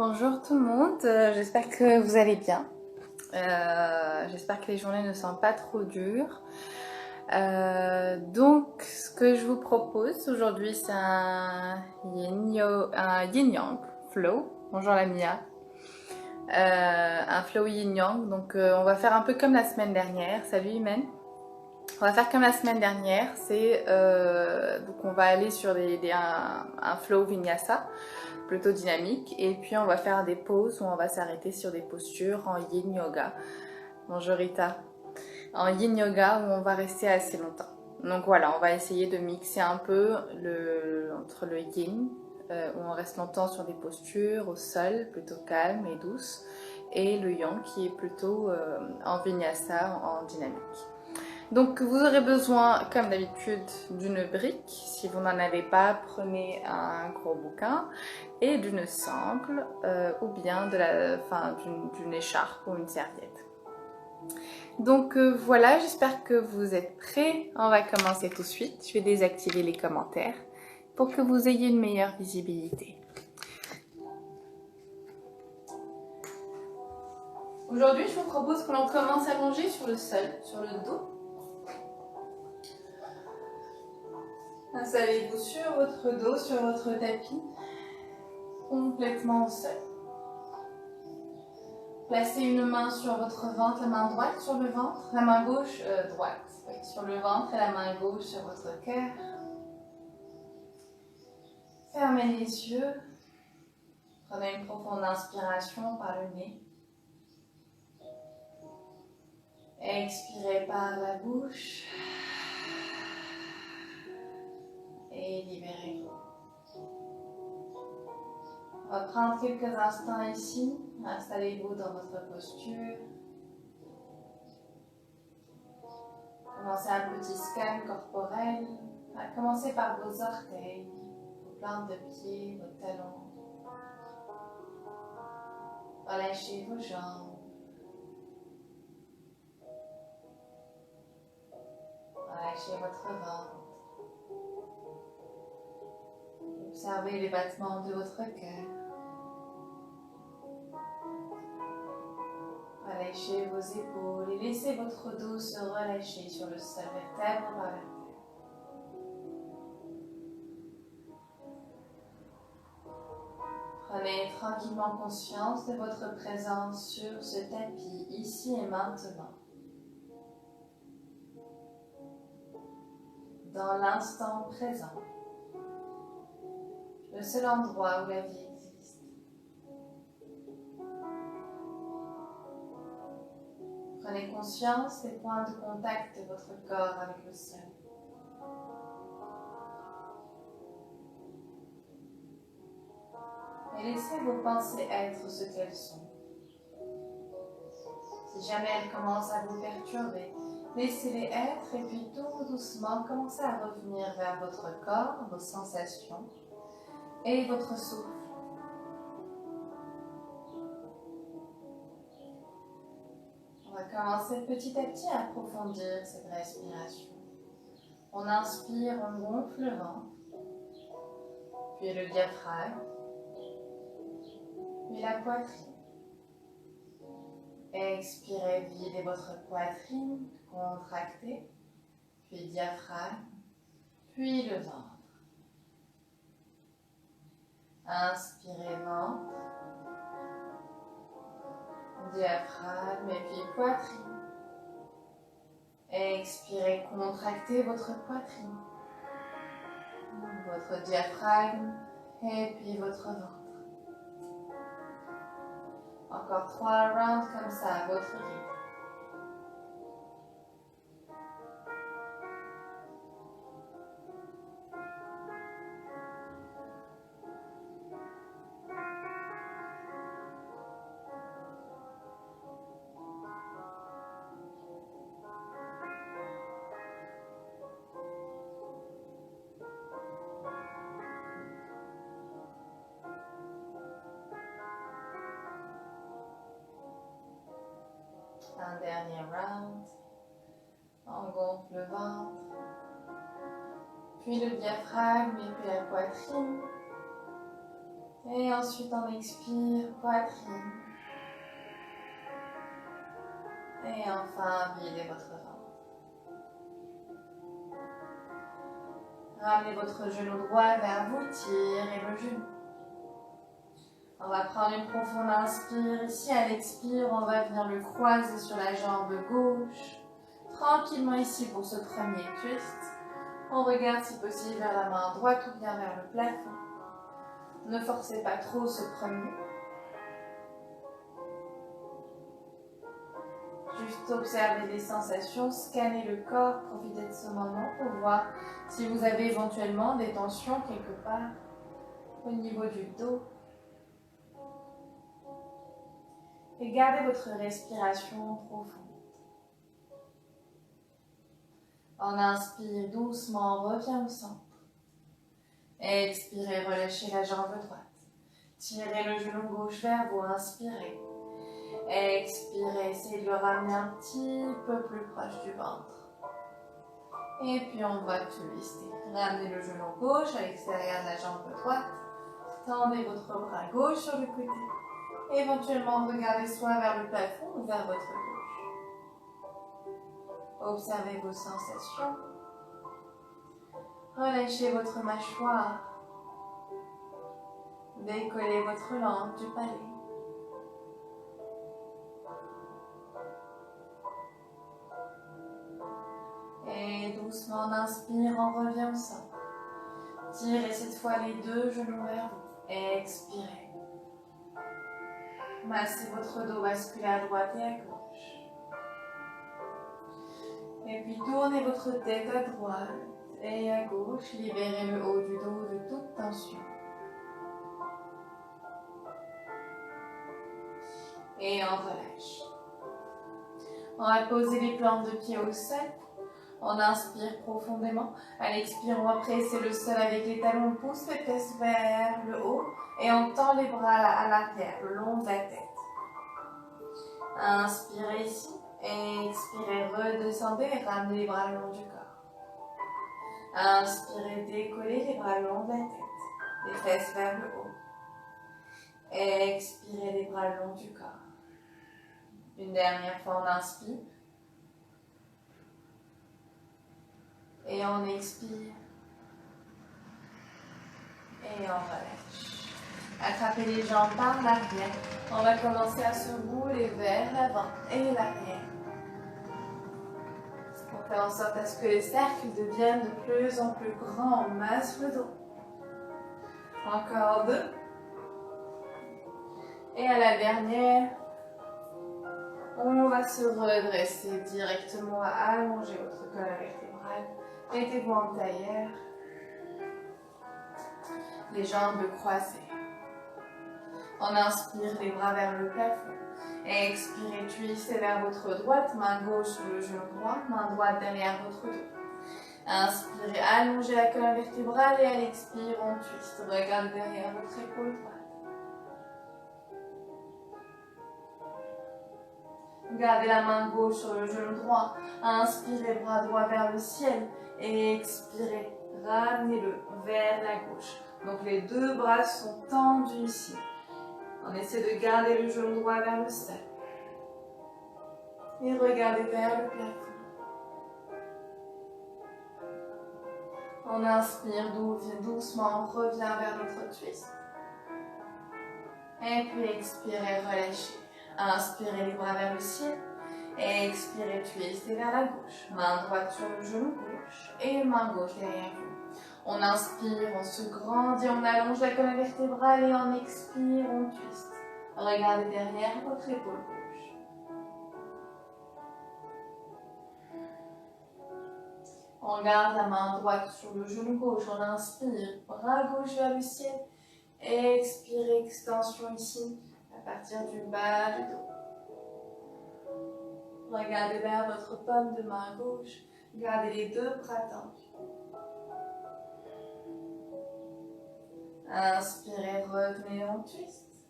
Bonjour tout le monde, j'espère que vous allez bien. J'espère que les journées ne sont pas trop dures. Donc, ce que je vous propose aujourd'hui, c'est un yin-yang flow. Bonjour la Mia. Un flow yin-yang. Donc, on va faire un peu comme la semaine dernière. Salut Imen. On va faire comme la semaine dernière. Donc, on va aller sur un flow vinyasa plutôt dynamique, et puis on va faire des pauses où on va s'arrêter sur des postures en yin yoga. Bonjour Rita. En yin yoga où on va rester assez longtemps. Donc voilà, on va essayer de mixer un peu entre le yin, où on reste longtemps sur des postures au sol, plutôt calmes et douces, et le yang qui est plutôt en vinyasa, en dynamique. Donc vous aurez besoin, comme d'habitude, d'une brique. Si vous n'en avez pas, prenez un gros bouquin et d'une sangle ou bien d'une écharpe ou une serviette. Donc voilà, j'espère que vous êtes prêts. On va commencer tout de suite. Je vais désactiver les commentaires pour que vous ayez une meilleure visibilité. Aujourd'hui, je vous propose que l'on commence à manger sur le sol, sur le dos. Installez-vous sur votre dos, sur votre tapis, complètement au sol. Placez une main sur votre ventre, la main droite sur le ventre, la main gauche droite sur le ventre et la main gauche sur votre cœur. Fermez les yeux. Prenez une profonde inspiration par le nez. Expirez par la bouche. Et libérez-vous. On va prendre quelques instants ici. Installez-vous dans votre posture. Commencez un petit scan corporel. Commencez par vos orteils, vos plantes de pied, vos talons. Relâchez vos jambes. Relâchez votre ventre. Observez les battements de votre cœur. Relâchez vos épaules et laissez votre dos se relâcher sur le sol, vertèbre par vertèbre. Prenez tranquillement conscience de votre présence sur ce tapis, ici et maintenant. Dans l'instant présent. Le seul endroit où la vie existe. Prenez conscience des points de contact de votre corps avec le sol. Et laissez vos pensées être ce qu'elles sont. Si jamais elles commencent à vous perturber, laissez-les être et puis tout doucement commencez à revenir vers votre corps, vos sensations et votre souffle. On va commencer petit à petit à approfondir cette respiration. On inspire, on gonfle le ventre, puis le diaphragme, puis la poitrine. Expirez, videz votre poitrine, contractez, puis diaphragme, puis le ventre. Inspirez, ventre, diaphragme et puis poitrine. Expirez, contractez votre poitrine, votre diaphragme et puis votre ventre. Encore 3 rounds comme ça à votre rythme. Un dernier round. On gonfle le ventre, puis le diaphragme et puis la poitrine. Et ensuite on expire, poitrine. Et enfin, videz votre ventre. Ramenez votre genou droit vers vous, tirez le genou. On va prendre une profonde inspire. Ici, à l'expire, on va venir le croiser sur la jambe gauche. Tranquillement ici pour ce premier twist. On regarde si possible vers la main droite ou bien vers le plafond. Ne forcez pas trop ce premier. Juste observez les sensations, scannez le corps, profitez de ce moment pour voir si vous avez éventuellement des tensions quelque part au niveau du dos. Et gardez votre respiration profonde. On inspire doucement, on revient au centre. Expirez, relâchez la jambe droite. Tirez le genou gauche vers vous, inspirez. Expirez, essayez de le ramener un petit peu plus proche du ventre. Et puis on va twister. Ramenez le genou gauche à l'extérieur de la jambe droite. Tendez votre bras gauche sur le côté. Éventuellement, regardez soit vers le plafond ou vers votre gauche. Observez vos sensations. Relâchez votre mâchoire. Décollez votre langue du palais. Et doucement, on inspire, on revient au centre. Tirez cette fois les deux genoux vers vous. Expirez. Massez votre dos, basculez à droite et à gauche. Et puis tournez votre tête à droite et à gauche. Libérez le haut du dos de toute tension. Et on relâche. On va poser les plantes de pied au sol. On inspire profondément. À l'expire, on va presser le sol avec les talons. On pousse les fesses vers le haut et on tend les bras à l'arrière, le long de la tête. Inspirez ici. Expirez, redescendez et ramenez les bras le long du corps. Inspirez, décollez les bras le long de la tête. Les fesses vers le haut. Expirez les bras le long du corps. Une dernière fois, on inspire. Et on expire. Et on relâche. Attrapez les jambes par l'arrière. On va commencer à se rouler vers l'avant et l'arrière. On fait en sorte à ce que les cercles deviennent de plus en plus grands. On masse le dos. Encore deux. Et à la dernière, on va se redresser directement, allonger votre colonne vertébrale. Mettez-vous en tailleur. Les jambes croisées. On inspire les bras vers le plafond. Expirez, twistez vers votre droite, main gauche sur le genou droit, main droite derrière votre dos. Inspirez, allongez la colonne vertébrale et à l'expire, on twiste. Regardez derrière votre épaule droite. Gardez la main gauche sur le genou droit. Inspirez, bras droit vers le ciel. Et expirez, ramenez-le vers la gauche. Donc les deux bras sont tendus ici. On essaie de garder le genou droit vers le sol. Et regardez vers le plafond. On inspire doucement, on revient vers notre twist. Et puis expirez, relâchez. Inspirez les bras vers le ciel. Expirez, twistez vers la gauche. Main droite sur le genou gauche et main gauche derrière vous. On inspire, on se grandit, on allonge la colonne vertébrale et on expire, on twiste. Regardez derrière votre épaule gauche. On garde la main droite sur le genou gauche, on inspire, bras gauche vers le ciel. Expirez, extension ici, à partir du bas du dos. Regardez vers votre paume de main gauche. Gardez les deux bras tendus. Inspirez, retenez, on twist.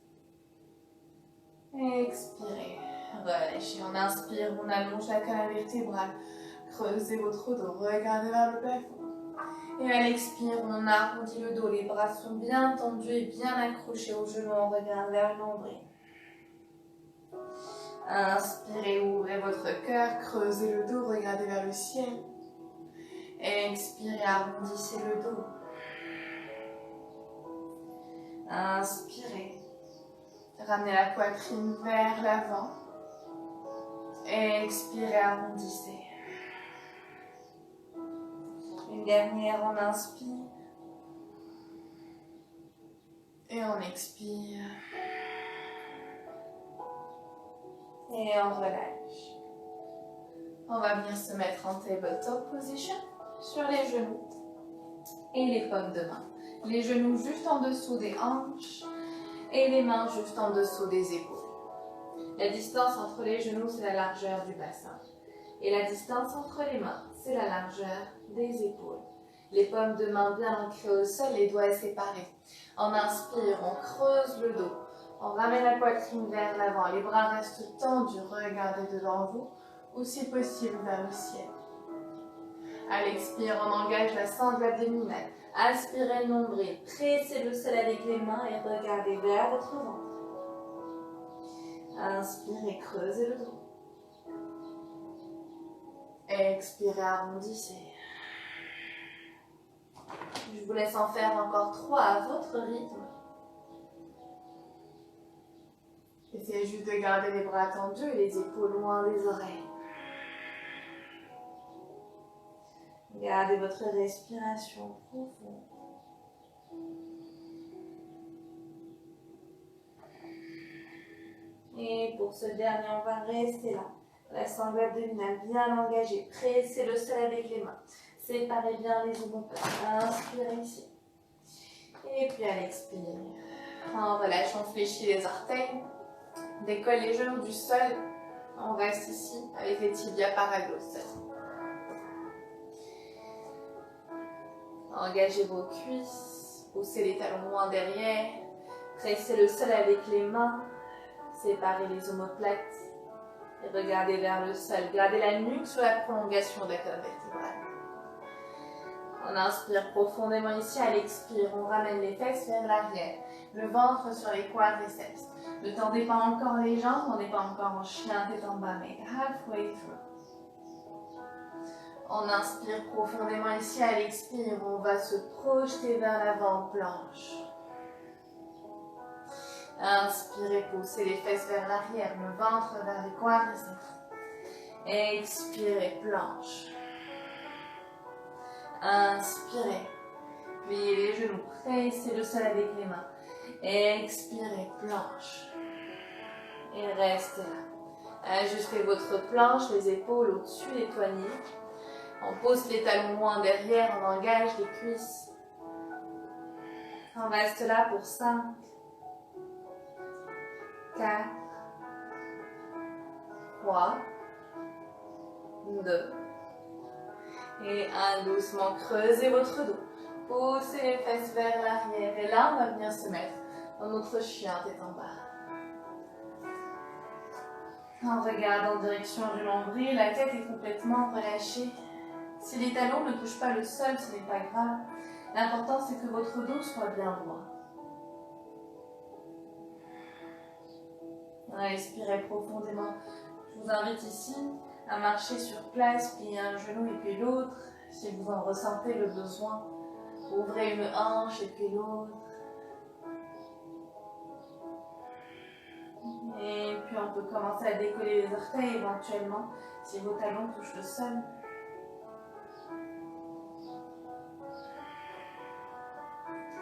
Expirez, relâchez. On inspire, on allonge la colonne vertébrale. Creusez votre dos, regardez vers le plafond. Et à l'expire, on arrondit le dos, les bras sont bien tendus et bien accrochés aux genoux, on regarde vers le nombril. Inspirez, ouvrez votre cœur, creusez le dos, regardez vers le ciel. Expirez, arrondissez le dos. Inspirez, ramenez la poitrine vers l'avant. Expirez, arrondissez. Une dernière, on inspire. Et on expire. Et on relâche. On va venir se mettre en tabletop position sur les genoux et les paumes de main. Les genoux juste en dessous des hanches et les mains juste en dessous des épaules. La distance entre les genoux, c'est la largeur du bassin. Et la distance entre les mains, c'est la largeur des épaules. Les paumes de main bien ancrées au sol, les doigts séparés. On inspire, on creuse le dos. On ramène la poitrine vers l'avant. Les bras restent tendus, regardez devant vous ou si possible vers le ciel. À l'expire, on engage la sangle abdominale. Aspirez le nombril, pressez le sol avec les mains et regardez vers votre ventre. Inspirez, creusez le dos. Expirez, arrondissez. Je vous laisse en faire encore 3 à votre rythme. Essayez juste de garder les bras tendus et les épaules loin des oreilles. Gardez votre respiration profonde. Et pour ce dernier, on va rester là. La sangle abdominale bien engagée. Pressez le sol avec les mains. Séparez bien les omoplates. Inspirez ici. Et puis à l'expire, on relâche, on fléchit les orteils. Décolle les genoux du sol. On reste ici avec les tibias parallèles au sol. Engagez vos cuisses. Poussez les talons loin derrière. Pressez le sol avec les mains. Séparez les omoplates. Et regardez vers le sol. Gardez la nuque sur la prolongation de la colonne vertébrale. On inspire profondément ici. À l'expire, on ramène les fesses vers l'arrière. Le ventre sur les quadriceps. Ne tendez pas encore les jambes. On n'est pas encore en chien tête en bas, mais halfway through. On inspire profondément ici. À l'expire, on va se projeter vers l'avant, planche. Inspirez, poussez les fesses vers l'arrière, le ventre vers les quadriceps. Expirez, planche. Inspirez, pliez les genoux, pressez le sol avec les mains. Expirez, planche. Et restez là. Ajustez votre planche, les épaules au-dessus des poignets. On pose les talons loin derrière, on engage les cuisses. On reste là pour 5, 4, 3, 2, et 1. Doucement, creusez votre dos. Poussez les fesses vers l'arrière. Et là, on va venir se mettre dans notre chien tête en bas. On regarde en direction du nombril, la tête est complètement relâchée. Si les talons ne touchent pas le sol, ce n'est pas grave. L'important, c'est que votre dos soit bien droit. Respirez profondément. Je vous invite ici à marcher sur place, plier un genou et puis l'autre. Si vous en ressentez le besoin, ouvrez une hanche et puis l'autre. Et puis on peut commencer à décoller les orteils éventuellement, si vos talons touchent le sol.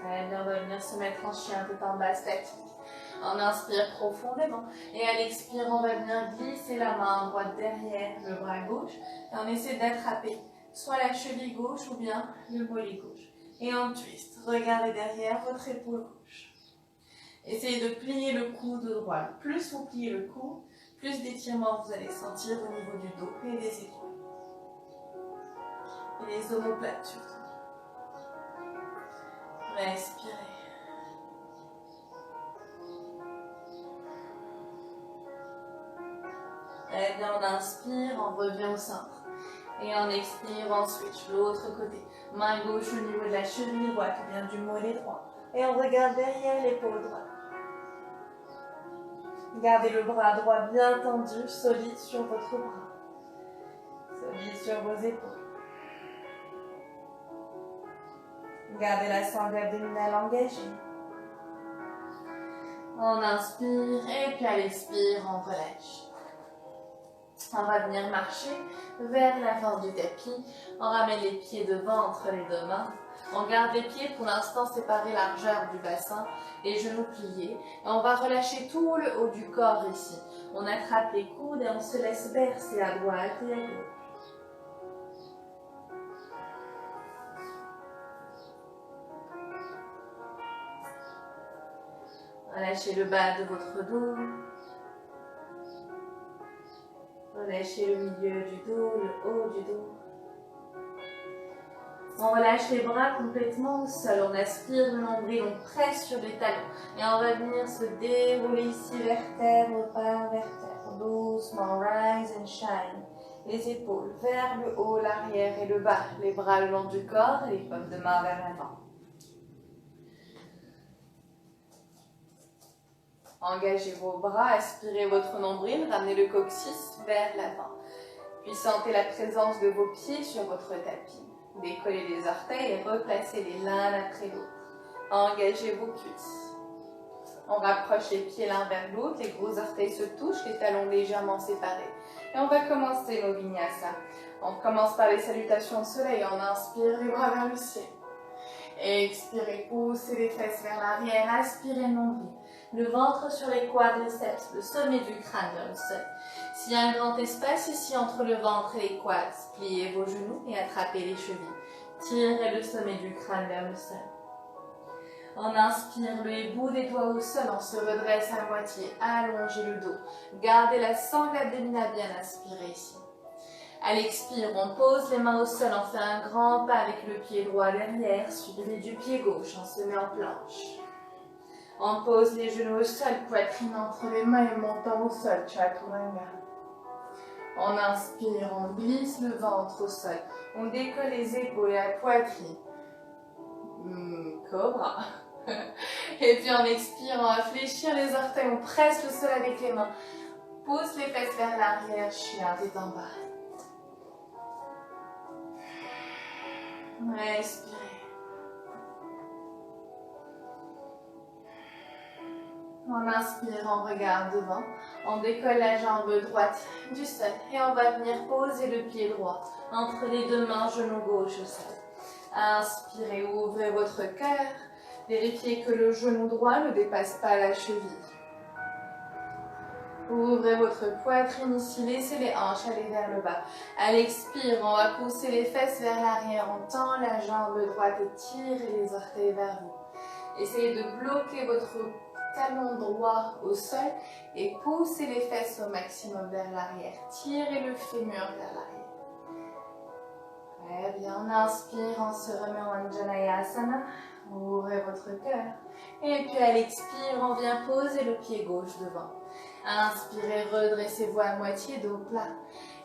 Très bien, on va venir se mettre en chien tête en bas statique. On inspire profondément et à l'expire, on va venir glisser la main droite derrière le bras gauche et on essaie d'attraper soit la cheville gauche ou bien le mollet gauche. Et on twist. Regardez derrière votre épaule gauche. Essayez de plier le coude droit. Plus vous pliez le coude, plus d'étirement vous allez sentir au niveau du dos et des épaules. Et les omoplates surtout. Respirez. Très bien, on inspire, on revient au centre. Et en expirant, switch l'autre côté. Main gauche au niveau de la cheville droite ou bien du mollet droit. Et on regarde derrière l'épaule droite. Gardez le bras droit bien tendu, solide sur votre bras. Solide sur vos épaules. Gardez la sangle abdominale engagée. On inspire et puis à l'expire, on relâche. On va venir marcher vers l'avant du tapis. On ramène les pieds devant entre les deux mains. On garde les pieds pour l'instant séparés largeur du bassin, les genoux pliés. Et on va relâcher tout le haut du corps ici. On attrape les coudes et on se laisse bercer à droite et à gauche. Relâchez le bas de votre dos. Relâchez le milieu du dos, le haut du dos. On relâche les bras complètement au sol. On aspire le nombril, on presse sur les talons. Et on va venir se dérouler ici, vertèbre par vertèbre. Doucement, rise and shine. Les épaules vers le haut, l'arrière et le bas. Les bras le long du corps et les paumes de main vers l'avant. Engagez vos bras, aspirez votre nombril, ramenez le coccyx vers l'avant. Puis sentez la présence de vos pieds sur votre tapis. Décollez les orteils et replacez-les l'un après l'autre. Engagez vos cuisses. On rapproche les pieds l'un vers l'autre, les gros orteils se touchent, les talons légèrement séparés. Et on va commencer nos vinyasa. On commence par les salutations au soleil. On inspire les bras vers le ciel. Expirez, poussez les fesses vers l'arrière, aspirez le nombril. Le ventre sur les quadriceps, le sommet du crâne vers le sol. S'il y a un grand espace ici entre le ventre et les quads, pliez vos genoux et attrapez les chevilles. Tirez le sommet du crâne vers le sol. On inspire le bout des doigts au sol, on se redresse à moitié, allongez le dos. Gardez la sangle abdominale bien inspirée ici. À l'expire, on pose les mains au sol, on fait un grand pas avec le pied droit derrière, suivi du pied gauche, on se met en planche. On pose les genoux au sol, poitrine entre les mains et montant au sol, chaturanga. On inspire, on glisse le ventre au sol, on décolle les épaules et la poitrine. Cobra. Et puis on expire, on va fléchir les orteils, on presse le sol avec les mains. Pousse les fesses vers l'arrière, chien, tête en bas. Respirez. On inspire, on regarde devant, on décolle la jambe droite du sol et on va venir poser le pied droit entre les deux mains, genou gauche au sol. Inspirez, ouvrez votre cœur, vérifiez que le genou droit ne dépasse pas la cheville. Ouvrez votre poitrine ici, laissez les hanches aller vers le bas. À l'expire, on va pousser les fesses vers l'arrière, on tend la jambe droite et tirez les orteils vers vous. Essayez de bloquer votre talon droit au sol et poussez les fesses au maximum vers l'arrière. Tirez le fémur vers l'arrière. Très bien, on inspire, on se remet en Anjaneyasana. Ouvrez votre cœur. Et puis à l'expire, on vient poser le pied gauche devant. Inspirez, redressez-vous à moitié dos plat.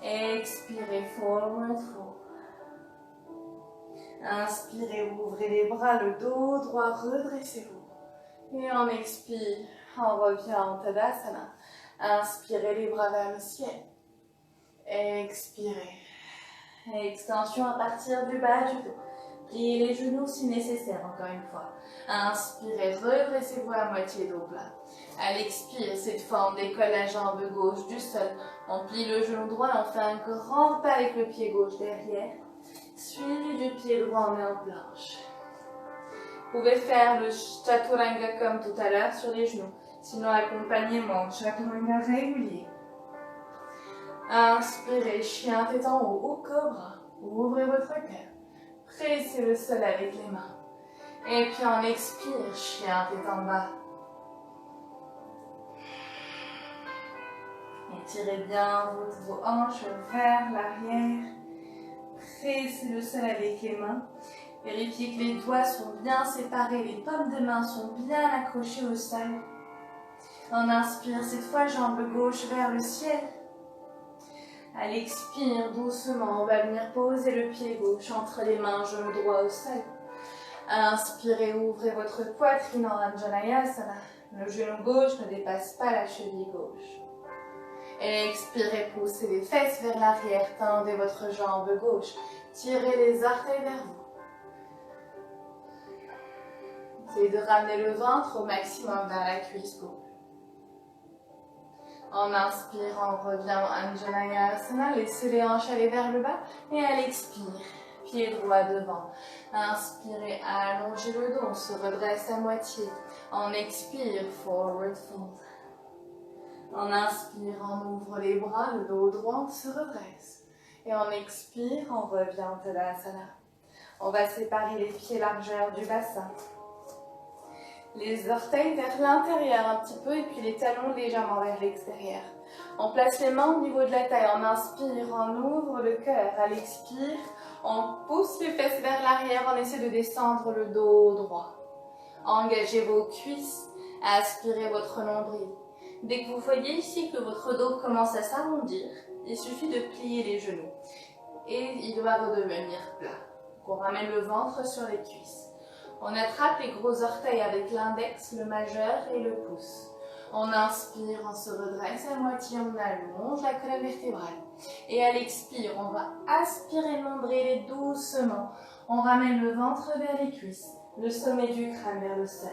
Expirez, forward fold. Inspirez, ouvrez les bras, le dos droit, redressez-vous. Et on expire, on revient en Tadasana. Inspirez les bras vers le ciel. Expirez. Extension à partir du bas du dos. Pliez les genoux si nécessaire, encore une fois. Inspirez, redressez-vous à moitié dos plat. À l'expire, cette fois, on décolle la jambe gauche du sol. On plie le genou droit et on fait un grand pas avec le pied gauche derrière. Suivi du pied droit, on met en planche. Vous pouvez faire le chaturanga comme tout à l'heure sur les genoux. Sinon, accompagnement, chaturanga régulier. Inspirez, chien tête en haut ou cobra. Ouvrez votre cœur. Pressez le sol avec les mains. Et puis on expire, chien tête en bas. Étirez bien vos hanches vers l'arrière. Pressez le sol avec les mains. Vérifiez que les doigts sont bien séparés, les paumes de main sont bien accrochées au sol. On inspire cette fois, jambe gauche vers le ciel. À l'expire, doucement, on va venir poser le pied gauche entre les mains, genou droit au sol. Inspirez, ouvrez votre poitrine en Anjaneyasana. Le genou gauche ne dépasse pas la cheville gauche. Et expirez, poussez les fesses vers l'arrière, tendez votre jambe gauche. Tirez les orteils vers vous. Essayez de ramener le ventre au maximum vers la cuisse gauche. En inspirant, on revient en Anjaneyasana, laissez les hanches aller vers le bas. Et à l'expire, pied droit devant. Inspirez, allongez le dos, on se redresse à moitié. En expire, forward fold. En inspire, on ouvre les bras, le dos droit, on se redresse. Et en expire, on revient en Tadasana. On va séparer les pieds largeur du bassin. Les orteils vers l'intérieur un petit peu et puis les talons légèrement vers l'extérieur. On place les mains au niveau de la taille. On inspire, on ouvre le cœur. À l'expire, on pousse les fesses vers l'arrière. On essaie de descendre le dos droit. Engagez vos cuisses. Aspirez votre nombril. Dès que vous voyez ici que votre dos commence à s'arrondir, il suffit de plier les genoux. Et il va redevenir plat. On ramène le ventre sur les cuisses. On attrape les gros orteils avec l'index, le majeur et le pouce. On inspire, on se redresse à moitié, on allonge la colonne vertébrale. Et à l'expire, on va aspirer le nombril doucement. On ramène le ventre vers les cuisses, le sommet du crâne vers le sol.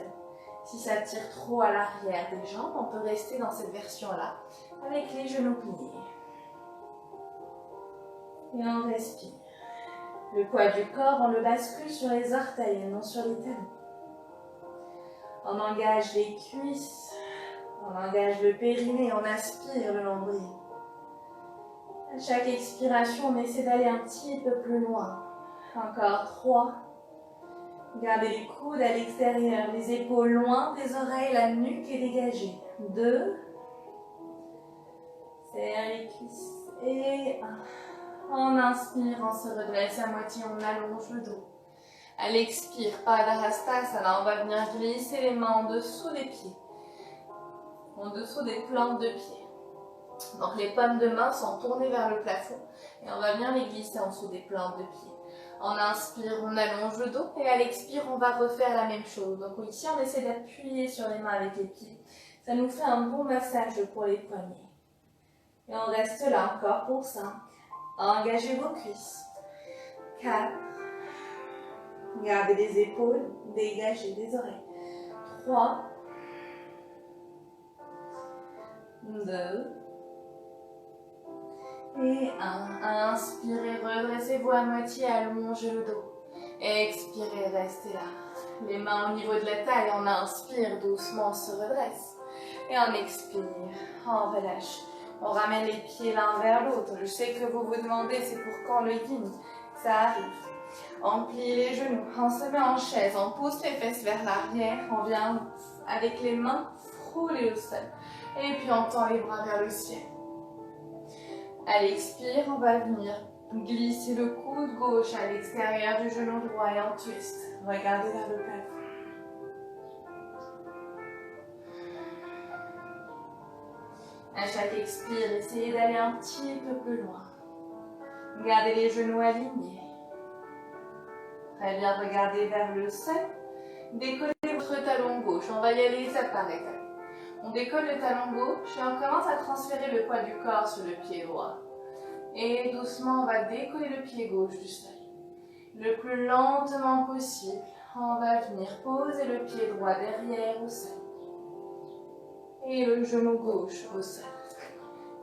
Si ça tire trop à l'arrière des jambes, on peut rester dans cette version-là, avec les genoux pliés. Et on respire. Le poids du corps, on le bascule sur les orteils et non sur les talons. On engage les cuisses, on engage le périnée, on aspire le nombril. À chaque expiration, on essaie d'aller un petit peu plus loin. Encore 3. Gardez les coudes à l'extérieur, les épaules loin des oreilles, la nuque est dégagée. 2. Serre les cuisses. Et 1. On inspire, on se redresse à moitié, on allonge le dos. À l'expire, Padahastasana, on va venir glisser les mains en dessous des pieds. En dessous des plantes de pied. Donc les pommes de main sont tournées vers le plafond. Et on va venir les glisser en dessous des plantes de pied. On inspire, on allonge le dos. Et à l'expire, on va refaire la même chose. Donc ici, on essaie d'appuyer sur les mains avec les pieds. Ça nous fait un bon massage pour les poignets. Et on reste là encore pour 5. Engagez vos cuisses. 4. Gardez les épaules, dégagez les oreilles. 3. 2. Et 1. Inspirez, redressez-vous à moitié, allongez le dos. Expirez, restez là. Les mains au niveau de la taille, on inspire doucement, on se redresse. Et on expire, on relâche. On ramène les pieds l'un vers l'autre. Je sais que vous vous demandez c'est pour quand le yin. Ça arrive. On plie les genoux, on se met en chaise, on pousse les fesses vers l'arrière, on vient avec les mains frôler au sol. Et puis on tend les bras vers le ciel. À l'expire, on va venir glisser le coude gauche à l'extérieur du genou droit et en twist. Regardez vers le plafond. À chaque expire, essayez d'aller un petit peu plus loin. Gardez les genoux alignés. Très bien, regardez vers le sol. Décollez votre talon gauche. On va y aller étape par étape. On décolle le talon gauche et on commence à transférer le poids du corps sur le pied droit. Et doucement, on va décoller le pied gauche du sol. Le plus lentement possible, on va venir poser le pied droit derrière au sol. Et le genou gauche au sol.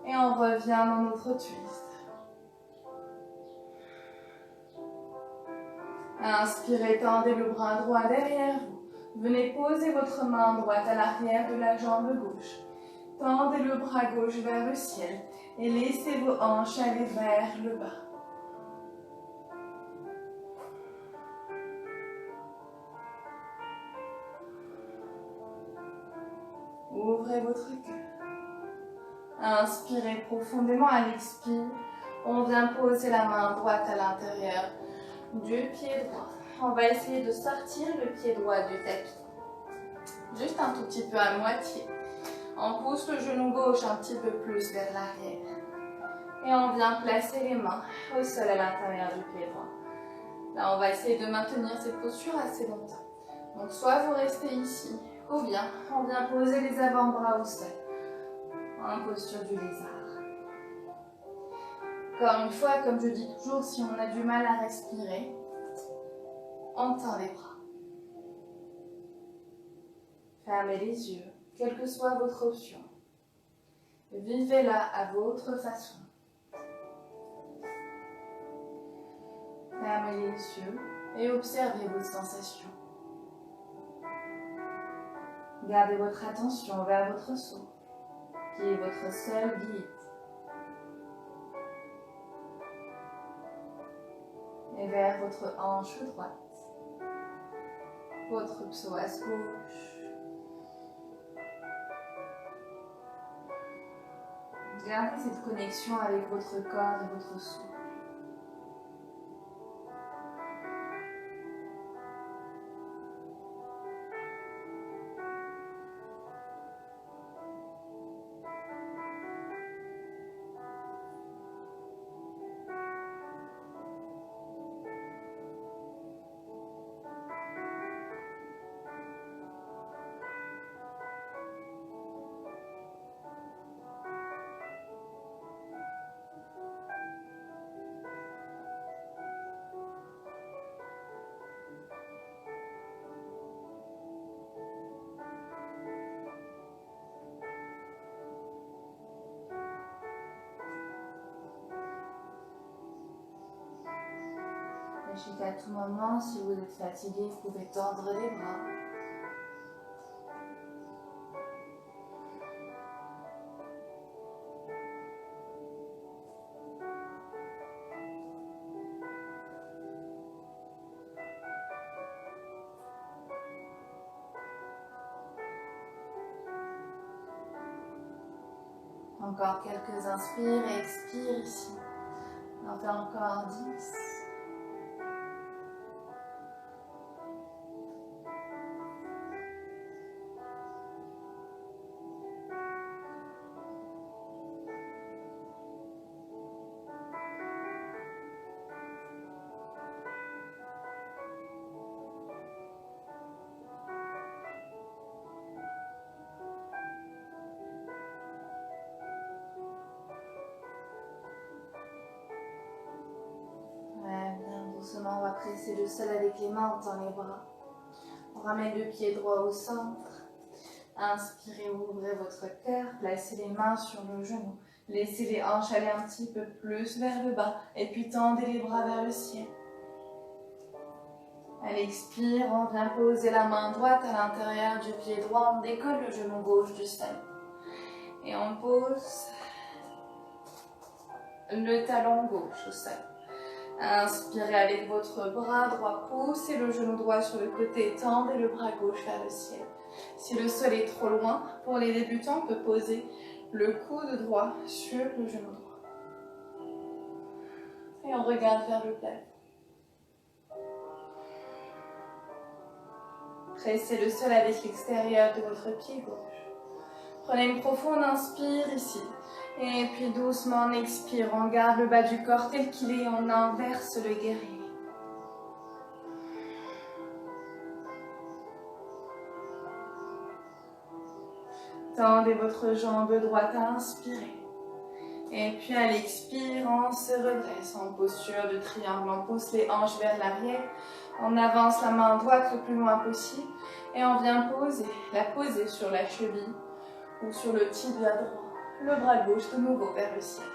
Et on revient dans notre twist. Inspirez, tendez le bras droit derrière vous. Venez poser votre main droite à l'arrière de la jambe gauche. Tendez le bras gauche vers le ciel et laissez vos hanches aller vers le bas. Ouvrez votre cœur. Inspirez profondément à l'expire. On vient poser la main droite à l'intérieur du pied droit. On va essayer de sortir le pied droit du tapis. Juste un tout petit peu à moitié. On pousse le genou gauche un petit peu plus vers l'arrière. Et on vient placer les mains au sol à l'intérieur du pied droit. Là, on va essayer de maintenir cette posture assez longtemps. Donc, soit vous restez ici, ou bien on vient poser les avant-bras au sol, en posture du lézard. Encore une fois, comme je dis toujours, si on a du mal à respirer, on tend les bras. Fermez les yeux, quelle que soit votre option. Vivez-la à votre façon. Fermez les yeux et observez vos sensations. Gardez votre attention vers votre souffle, qui est votre seul guide. Et vers votre hanche droite, votre psoas gauche. Gardez cette connexion avec votre corps et votre souffle. Sachez qu'à tout moment, si vous êtes fatigué, vous pouvez tendre les bras. Encore quelques inspires et expires ici. On en fait encore 10. Doucement, on va presser le sol avec les mains, on tend les bras. On ramène le pied droit au centre. Inspirez, ouvrez votre cœur, placez les mains sur le genou. Laissez les hanches aller un petit peu plus vers le bas et puis tendez les bras vers le ciel. À l'expire, on vient poser la main droite à l'intérieur du pied droit, on décolle le genou gauche du sol. Et on pose le talon gauche au sol. Inspirez avec votre bras droit, poussez le genou droit sur le côté, tendez le bras gauche vers le ciel. Si le sol est trop loin, pour les débutants, on peut poser le coude droit sur le genou droit. Et on regarde vers le plafond. Pressez le sol avec l'extérieur de votre pied gauche. Prenez une profonde inspire ici. Et puis doucement on expire, on garde le bas du corps tel qu'il est, on inverse le guerrier. Tendez votre jambe droite à inspirer. Et puis à l'expire, on se redresse en posture de triangle. On pousse les hanches vers l'arrière. On avance la main droite le plus loin possible. Et on vient la poser sur la cheville ou sur le tibia droit. Le bras gauche de nouveau vers le ciel.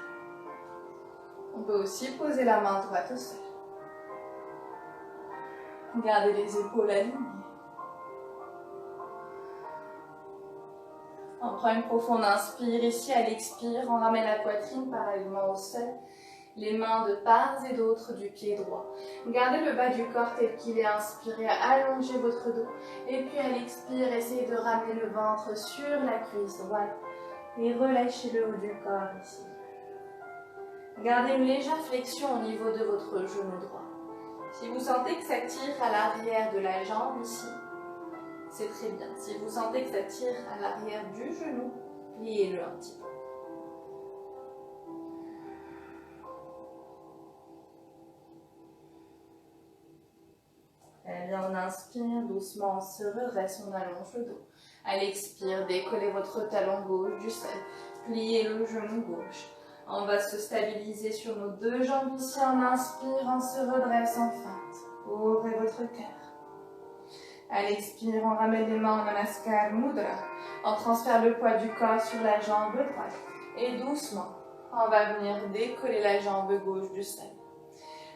On peut aussi poser la main droite au sol. Gardez les épaules alignées. On prend une profonde inspire ici, à l'expire, on ramène la poitrine parallèlement au sol, les mains de part et d'autre du pied droit. Gardez le bas du corps tel qu'il est, inspiré, allongez votre dos. Et puis à l'expire, essayez de ramener le ventre sur la cuisse droite et relâchez le haut du corps ici. Gardez une légère flexion au niveau de votre genou droit. Si vous sentez que ça tire à l'arrière de la jambe ici, c'est très bien. Si vous sentez que ça tire à l'arrière du genou, pliez-le un petit peu. bien, on inspire, doucement on se redresse, on allonge le dos. À l'expire, décollez votre talon gauche du sol, pliez le genou gauche. On va se stabiliser sur nos deux jambes ici, on inspire, on se redresse en feinte. Ouvrez votre cœur. À l'expire, on ramène les mains en Namaskar Mudra. On transfère le poids du corps sur la jambe droite. Et doucement, on va venir décoller la jambe gauche du sol.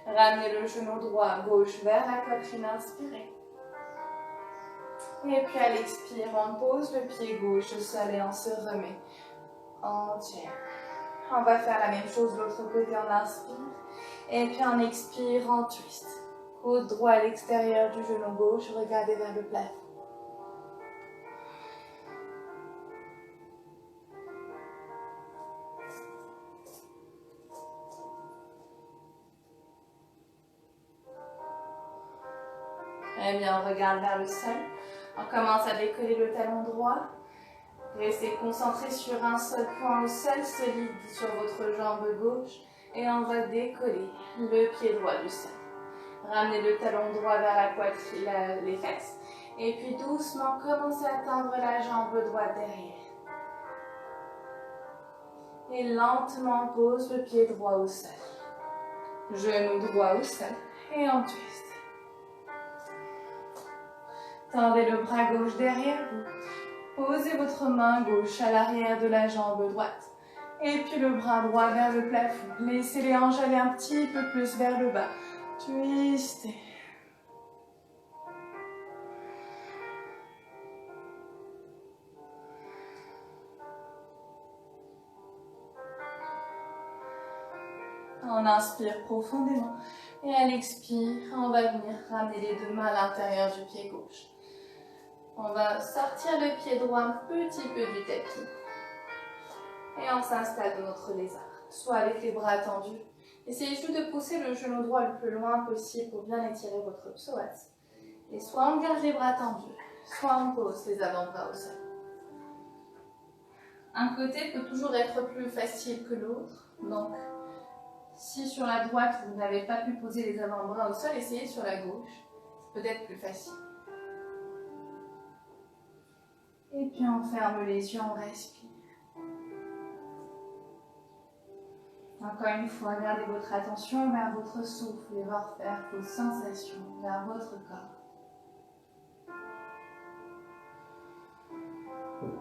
Ramenez le genou droit, gauche vers la poitrine, inspirez. Et puis à l'expire, on pose le pied gauche au sol et on se remet entière. On va faire la même chose de l'autre côté, on inspire. Et puis on expire, on twist. Coude droit à l'extérieur du genou gauche, regardez vers le plafond. Eh bien, on regarde vers le sol. On commence à décoller le talon droit. Restez concentré sur un seul point au sol, solide sur votre jambe gauche. Et on va décoller le pied droit du sol. Ramenez le talon droit vers la poitrine, les fesses. Et puis doucement, commencez à tendre la jambe droite derrière. Et lentement, pose le pied droit au sol. Genou droit au sol. Et on twist. Tendez le bras gauche derrière vous. Posez votre main gauche à l'arrière de la jambe droite. Et puis le bras droit vers le plafond. Laissez les hanches aller un petit peu plus vers le bas. Twistez. On inspire profondément. Et à l'expire, on va venir ramener les deux mains à l'intérieur du pied gauche. On va sortir le pied droit un petit peu du tapis. Et on s'installe dans notre lézard. Soit avec les bras tendus. Essayez juste de pousser le genou droit le plus loin possible pour bien étirer votre psoas. Et soit on garde les bras tendus, soit on pose les avant-bras au sol. Un côté peut toujours être plus facile que l'autre. Donc, si sur la droite, vous n'avez pas pu poser les avant-bras au sol, essayez sur la gauche. C'est peut-être plus facile. Et puis on ferme les yeux, on respire. Encore une fois, gardez votre attention vers votre souffle et vers vos sensations, vers votre corps.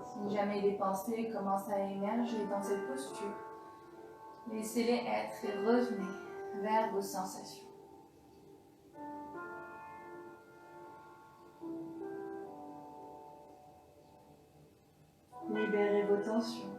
Si jamais des pensées commencent à émerger dans cette posture, laissez-les être et revenez vers vos sensations. Libérez vos tensions.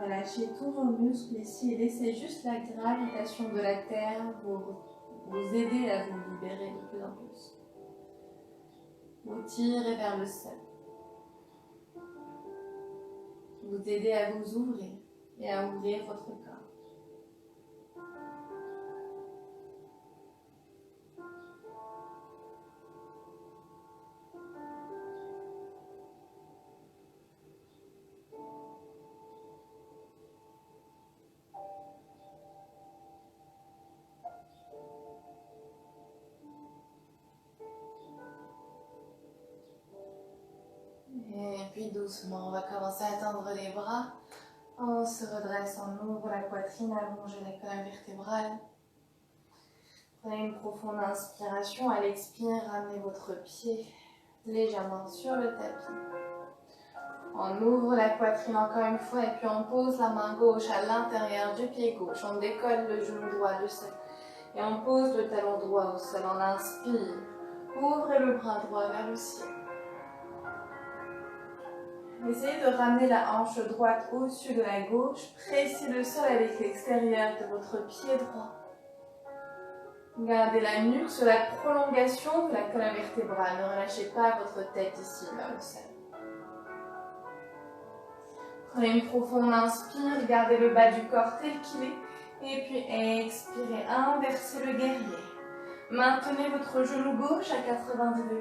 Relâchez tous vos muscles ici et laissez juste la gravitation de la terre vous aider à vous libérer de plus en plus. Vous tirez vers le sol. Vous aidez à vous ouvrir et à ouvrir votre corps. Et puis doucement, on va commencer à tendre les bras. On se redresse, on ouvre la poitrine, allongez la colonne vertébrale. Prenez une profonde inspiration. À l'expire, ramenez votre pied légèrement sur le tapis. On ouvre la poitrine encore une fois et puis on pose la main gauche à l'intérieur du pied gauche. On décolle le genou droit du sol. Et on pose le talon droit au sol. On inspire. Ouvrez le bras droit vers le ciel. Essayez de ramener la hanche droite au-dessus de la gauche. Pressez le sol avec l'extérieur de votre pied droit. Gardez la nuque sur la prolongation de la colonne vertébrale. Ne relâchez pas votre tête ici vers le sol. Prenez une profonde inspire, gardez le bas du corps tel qu'il est. Et puis expirez, inversez le guerrier. Maintenez votre genou gauche à 90 degrés.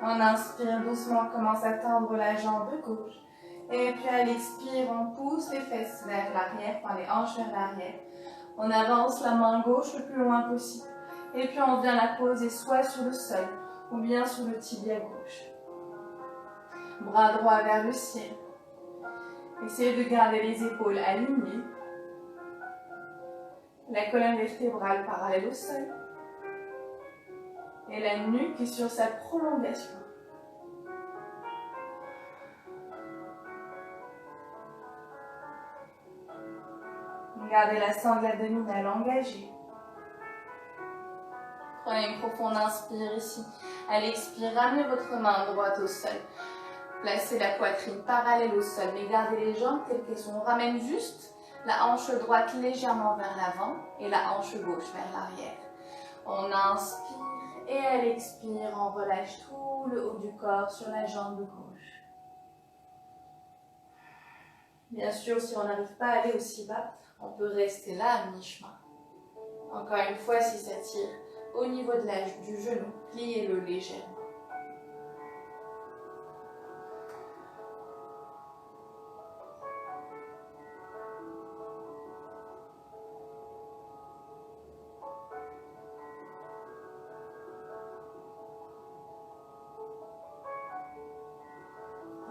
On inspire doucement, on commence à tendre la jambe gauche. Et puis à l'expire, on pousse les fesses vers l'arrière, enfin les hanches vers l'arrière. On avance la main gauche le plus loin possible. Et puis on vient la poser soit sur le sol ou bien sur le tibia gauche. Bras droit vers le ciel. Essayez de garder les épaules alignées. La colonne vertébrale parallèle au sol. Et la nuque est sur sa prolongation. Gardez la sangle abdominale engagée. Prenez une profonde inspire ici. À l'expire, ramenez votre main droite au sol. Placez la poitrine parallèle au sol, mais gardez les jambes telles qu'elles sont. On ramène juste la hanche droite légèrement vers l'avant et la hanche gauche vers l'arrière. On inspire et à l'expire, on relâche tout le haut du corps sur la jambe gauche. Bien sûr, si on n'arrive pas à aller aussi bas, on peut rester là à mi-chemin. Encore une fois, si ça tire au niveau du genou, pliez-le légèrement.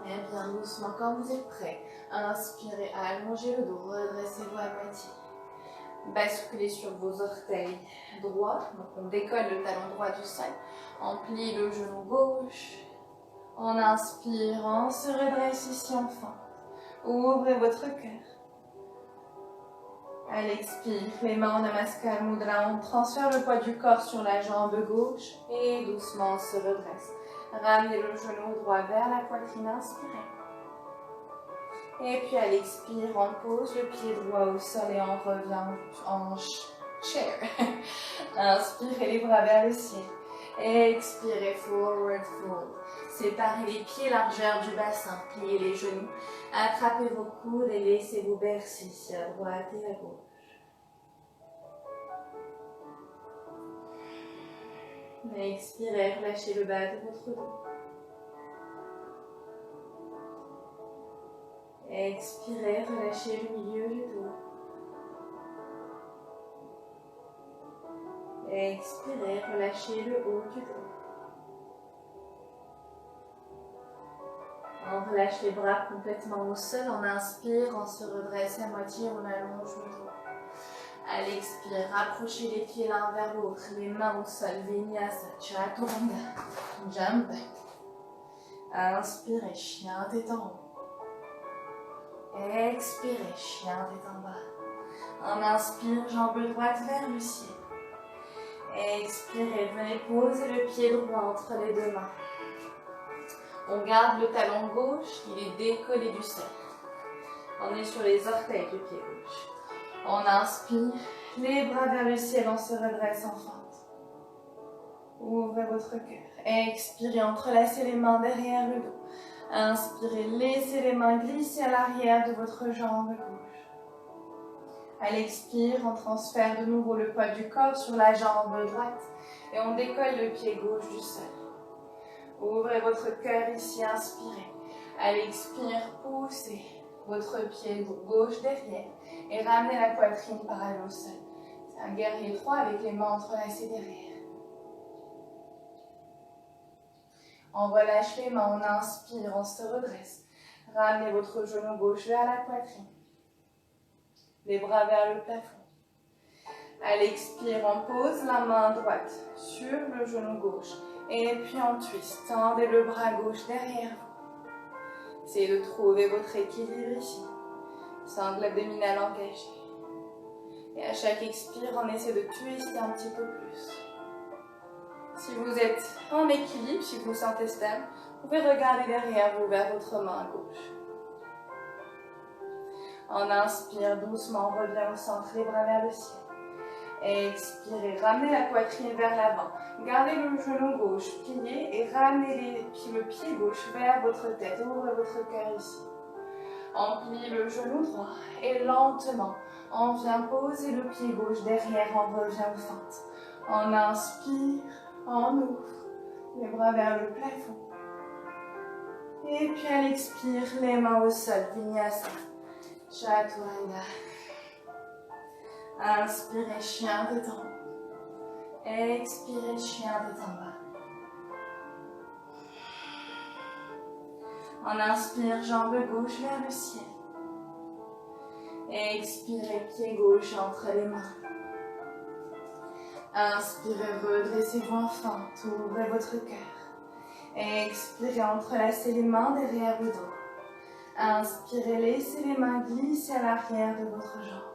Et bien doucement, quand vous êtes prêt, inspirez, allongez le dos, redressez-vous à moitié. Basculez sur vos orteils droits, donc on décolle le talon droit du sol, on plie le genou gauche, on inspire, on se redresse ici enfin, ouvrez votre cœur. À l'expire, les mains en Namaskar Mudra, on transfère le poids du corps sur la jambe gauche et doucement on se redresse. Ramenez le genou droit vers la poitrine, inspirez. Et puis à l'expire, on pose le pied droit au sol et on revient en chair. Inspirez les bras vers le ciel. Expirez, forward fold. Séparez les pieds largeur du bassin, pliez les genoux. Attrapez vos coudes et laissez-vous bercer ici à droite et à gauche. Expirez, relâchez le bas de votre dos. Expirez, relâchez le milieu du dos. Expirez, relâchez le haut du dos. On relâche les bras complètement au sol. On inspire, on se redresse à moitié, on allonge le dos. À l'expire, rapprochez les pieds l'un vers l'autre, les mains au sol, Vinyasa, Chaturanga, Jump. Inspirez, chien tête en haut. Expirez, chien tête en bas. On inspire, jambe droite vers le ciel. Expirez, venez poser le pied droit entre les deux mains. On garde le talon gauche, il est décollé du sol. On est sur les orteils du pied gauche. On inspire, les bras vers le ciel, on se redresse en fente. Ouvrez votre cœur. Expirez, entrelacez les mains derrière le dos. Inspirez, laissez les mains glisser à l'arrière de votre jambe gauche. À l'expire, on transfère de nouveau le poids du corps sur la jambe droite et on décolle le pied gauche du sol. Ouvrez votre cœur ici, inspirez. À l'expire, poussez votre pied gauche derrière et ramenez la poitrine parallèle au sol. C'est un guerrier 3 avec les mains entrelacées derrière. On relâche les mains, on inspire, on se redresse. Ramenez votre genou gauche vers la poitrine. Les bras vers le plafond. À l'expire, on pose la main droite sur le genou gauche. Et puis on twist. Tendez le bras gauche derrière vous. Essayez de trouver votre équilibre ici. Sangle abdominale engagée. Et à chaque expire, on essaie de twister un petit peu plus. Si vous êtes en équilibre, si vous vous sentez stable, vous pouvez regarder derrière vous vers votre main gauche. On inspire doucement, on revient au centre, les bras vers le ciel. Expirez, ramenez la poitrine vers l'avant. Gardez le genou gauche plié et ramenez le pied gauche vers votre tête. Ouvrez votre cœur ici. On plie le genou droit et lentement, on vient poser le pied gauche derrière, on revient au centre. On inspire, on ouvre les bras vers le plafond. Et puis à l'expire, les mains au sol, Vinyasa, Chaturanga. Inspirez, chien de temps. Expirez, chien de temps bas. On inspire, jambe gauche vers le ciel. Expirez, pied gauche entre les mains. Inspirez, redressez-vous en fente, ouvrez votre cœur. Expirez, entrelacez les mains derrière le dos. Inspirez, laissez les mains glisser à l'arrière de votre jambe.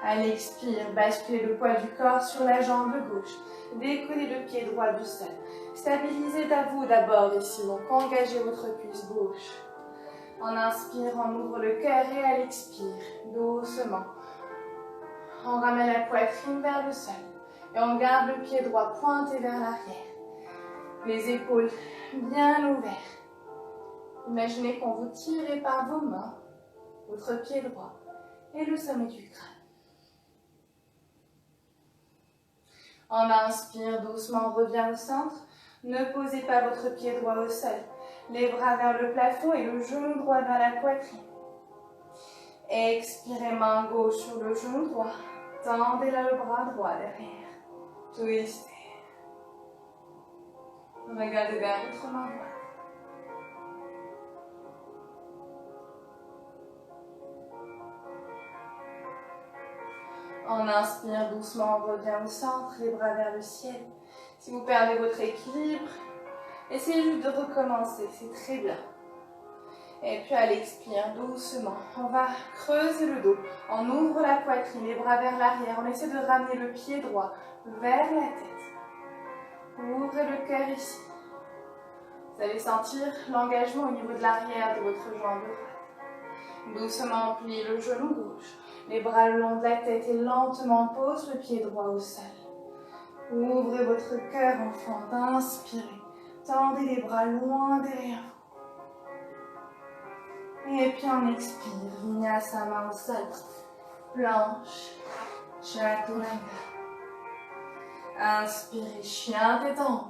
À l'expire, basculez le poids du corps sur la jambe gauche. Décollez le pied droit du sol. Stabilisez à vous d'abord ici, donc engagez votre cuisse gauche. On inspire, on ouvre le cœur et à l'expire, doucement. On ramène la poitrine vers le sol et on garde le pied droit pointé vers l'arrière. Les épaules bien ouvertes. Imaginez qu'on vous tire par vos mains, votre pied droit et le sommet du crâne. On inspire doucement, on revient au centre. Ne posez pas votre pied droit au sol. Les bras vers le plafond et le genou droit vers la poitrine. Expirez, main gauche sur le genou droit. Tendez le bras droit derrière. Twistez. Regardez vers votre main droite. On inspire doucement, on revient au centre, les bras vers le ciel. Si vous perdez votre équilibre, essayez juste de recommencer, c'est très bien. Et puis à l'expire, doucement, on va creuser le dos. On ouvre la poitrine, les bras vers l'arrière. On essaie de ramener le pied droit vers la tête. Ouvrez le cœur ici. Vous allez sentir l'engagement au niveau de l'arrière de votre jambe droite. Doucement, pliez le genou gauche. Les bras le long de la tête et lentement pose le pied droit au sol. Ouvrez votre cœur enfant, inspirez. Tendez les bras loin derrière vous. Et puis on expire, Vinyasa, main au sol. Planche, Chaturanga. Inspirez, chien tête en haut.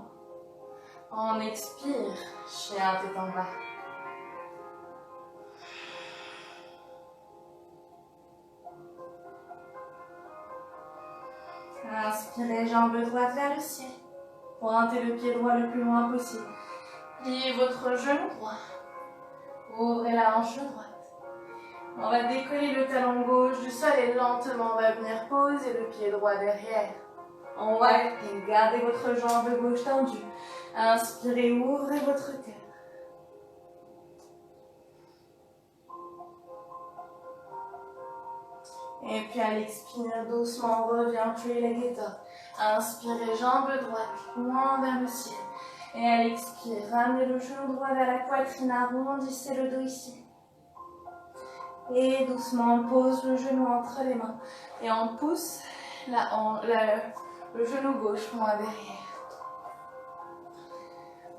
On expire, chien tête en bas. Inspirez, jambe droite vers le ciel. Pointez le pied droit le plus loin possible. Pliez votre genou droit. Ouvrez la hanche droite. On va décoller le talon gauche du sol et lentement on va venir poser le pied droit derrière. On va garder votre jambe gauche tendue. Inspirez, ouvrez votre cœur. Et puis à l'expire, doucement, on revient, three-legged dog. Inspirez, jambe droite, loin vers le ciel. Et à l'expire, ramenez le genou droit vers la poitrine, arrondissez le dos ici. Et doucement, on pose le genou entre les mains. Et on pousse le genou gauche loin derrière.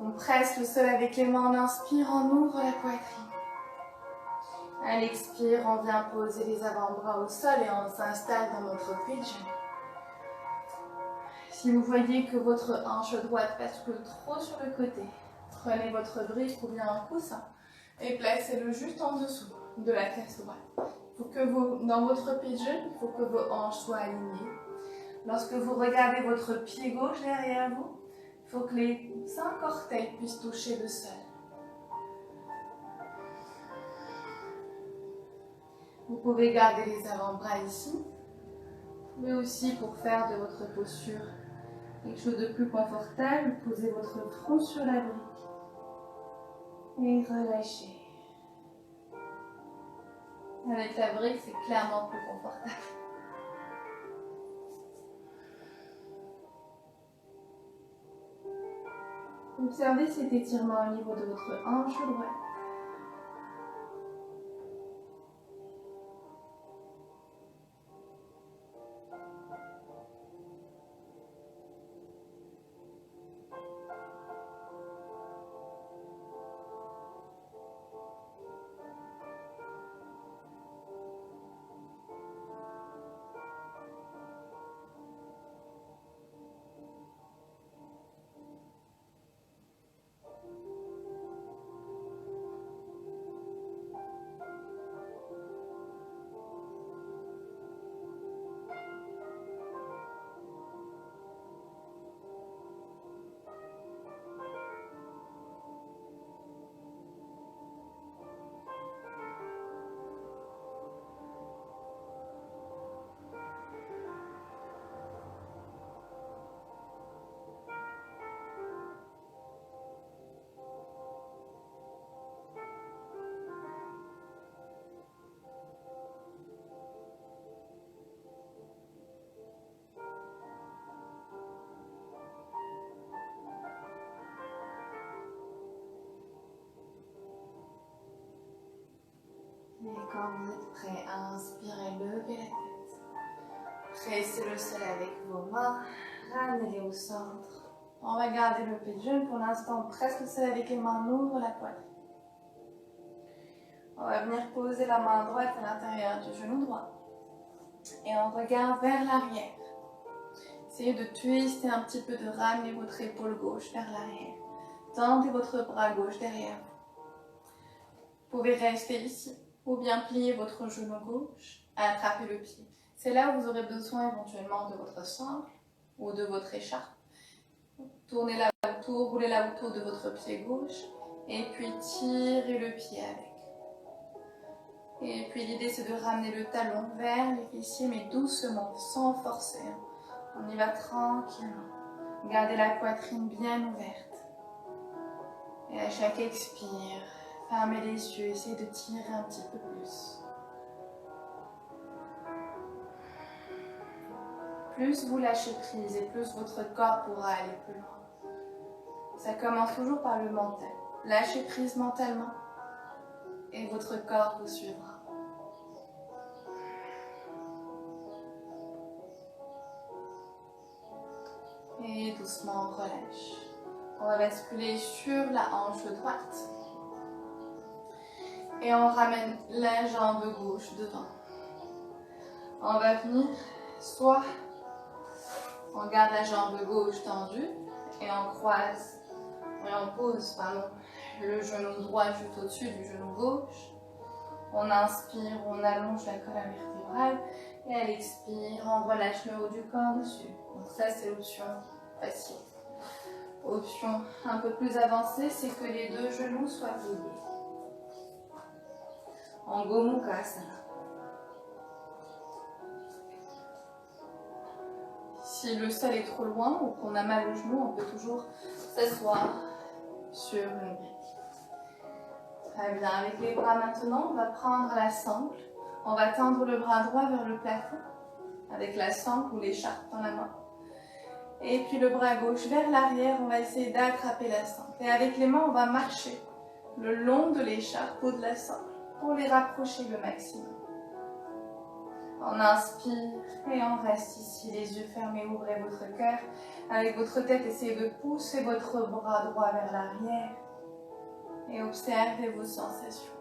On presse le sol avec les mains, on inspire, on ouvre la poitrine. À l'expire, on vient poser les avant-bras au sol et on s'installe dans notre pigeon. Si vous voyez que votre hanche droite bascule trop sur le côté, prenez votre brique ou bien un coussin et placez-le juste en dessous de la cuisse droite. Dans votre pigeon, il faut que vos hanches soient alignées. Lorsque vous regardez votre pied gauche derrière vous, il faut que les 5 orteils puissent toucher le sol. Vous pouvez garder les avant-bras ici, mais aussi pour faire de votre posture quelque chose de plus confortable, posez votre front sur la brique et relâchez. Avec la brique, c'est clairement plus confortable. Observez cet étirement au niveau de votre hanche droite. Et quand vous êtes prêt, inspirez, levez la tête. Pressez le sol avec vos mains, ramenez-les au centre. On va garder le pigeon pour l'instant, presque le sol avec les mains, on ouvre la poitrine. On va venir poser la main droite à l'intérieur du genou droit. Et on regarde vers l'arrière. Essayez de twister un petit peu, de ramener votre épaule gauche vers l'arrière. Tendez votre bras gauche derrière vous. Vous pouvez rester ici ou bien plier votre genou gauche, attraper le pied. C'est là où vous aurez besoin éventuellement de votre sangle ou de votre écharpe. Tournez-la autour, roulez-la autour de votre pied gauche et puis tirez le pied avec. Et puis l'idée c'est de ramener le talon vers les fessiers mais doucement, sans forcer. On y va tranquillement. Gardez la poitrine bien ouverte. Et à chaque expire, fermez les yeux, essayez de tirer un petit peu plus. Plus vous lâchez prise et plus votre corps pourra aller plus loin. Ça commence toujours par le mental. Lâchez prise mentalement et votre corps vous suivra. Et doucement on relâche. On va basculer sur la hanche droite. Et on ramène la jambe gauche devant. On va venir soit on garde la jambe gauche tendue et on croise et on pose le genou droit juste au-dessus du genou gauche. On inspire, on allonge la colonne vertébrale et à l'expire, on relâche le haut du corps dessus. Donc ça c'est l'option facile. Option un peu plus avancée, c'est que les deux genoux soient pliés. En Gomukhasana. Si le sol est trop loin ou qu'on a mal au genou, on peut toujours s'asseoir sur une brique. Très bien, avec les bras maintenant, on va prendre la sangle. On va tendre le bras droit vers le plafond avec la sangle ou l'écharpe dans la main. Et puis le bras gauche vers l'arrière, on va essayer d'attraper la sangle. Et avec les mains, on va marcher le long de l'écharpe ou de la sangle pour les rapprocher le maximum. On inspire et on reste ici, les yeux fermés, ouvrez votre cœur. Avec votre tête, essayez de pousser votre bras droit vers l'arrière et observez vos sensations.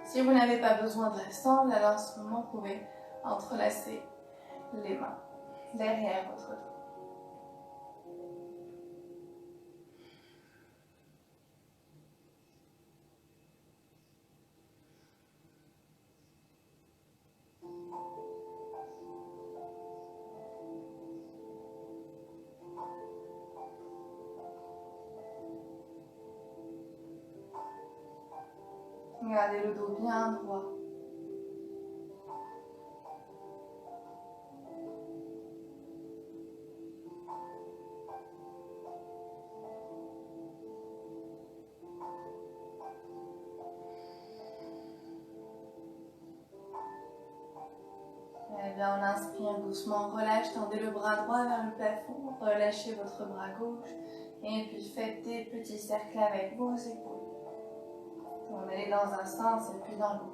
Si vous n'avez pas besoin de la sangle, alors en ce moment, vous pouvez entrelacer les mains derrière votre dos. Gardez le dos bien droit. Eh bien, on inspire doucement, on relâche, tendez le bras droit vers le plafond, relâchez votre bras gauche et puis faites des petits cercles avec vos épaules. On va aller dans un sens et puis dans l'autre.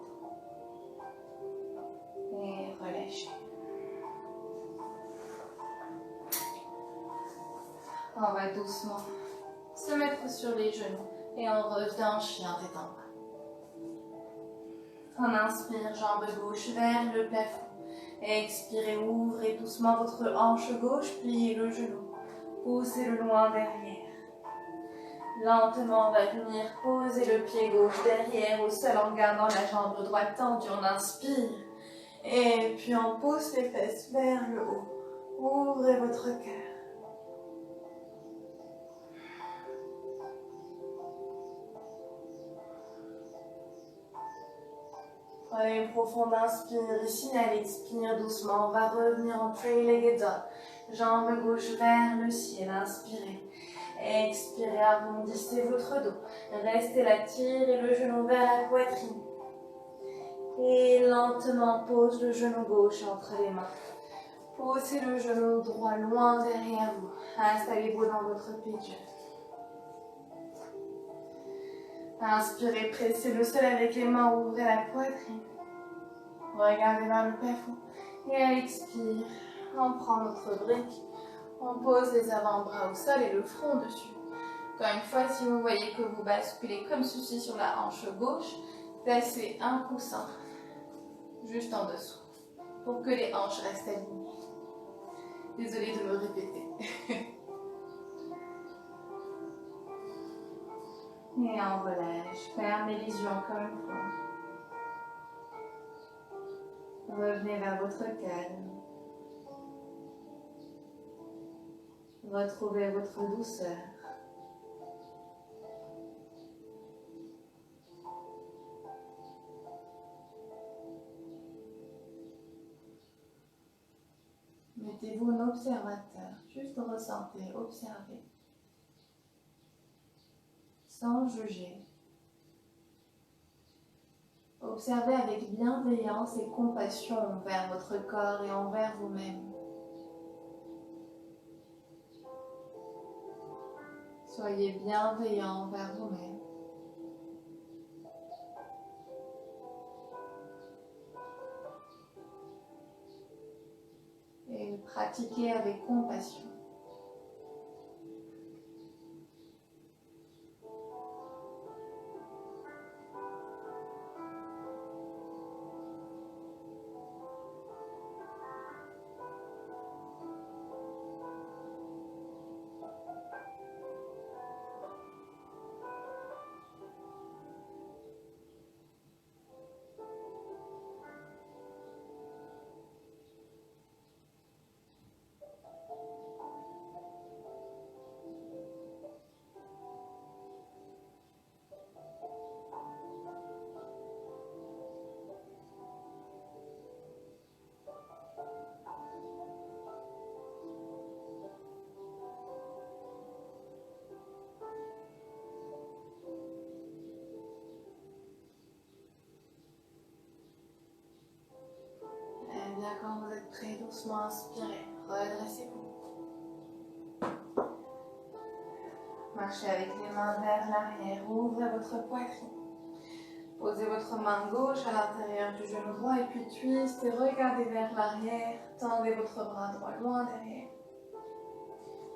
Et relâchez. On va doucement se mettre sur les genoux et on revient en chien tête en bas. On inspire, jambe gauche vers le plafond. Expirez, ouvrez doucement votre hanche gauche, pliez le genou. Poussez-le loin derrière. Lentement, on va venir poser le pied gauche derrière au sol en gardant la jambe droite tendue. On inspire et puis on pousse les fesses vers le haut. Ouvrez votre cœur. Prenez une profonde inspire ici, à l'expire doucement. On va revenir en three-legged dog. Jambe gauche vers le ciel, inspirez. Expirez, arrondissez votre dos. Restez là, tirez le genou vers la poitrine. Et lentement, pose le genou gauche entre les mains. Posez le genou droit loin derrière vous. Installez-vous dans votre pigeon. Inspirez, pressez le sol avec les mains, ouvrez la poitrine. Regardez vers le plafond. Et à l'expire, on prend notre brique. On pose les avant-bras au sol et le front dessus. Encore une fois, si vous voyez que vous basculez comme ceci sur la hanche gauche, placez un coussin juste en dessous pour que les hanches restent alignées. Désolée de me répéter. Et on relâche. Fermez les yeux encore une fois. Revenez vers votre calme. Retrouvez votre douceur. Mettez-vous en observateur. Juste ressentez, observez. Sans juger. Observez avec bienveillance et compassion envers votre corps et envers vous-même. Soyez bienveillant envers vous-même. Et pratiquez avec compassion. Et bien quand vous êtes prêt, doucement inspirez, redressez-vous. Marchez avec les mains vers l'arrière, ouvrez votre poitrine. Posez votre main gauche à l'intérieur du genou droit et puis twist et regardez vers l'arrière. Tendez votre bras droit loin derrière.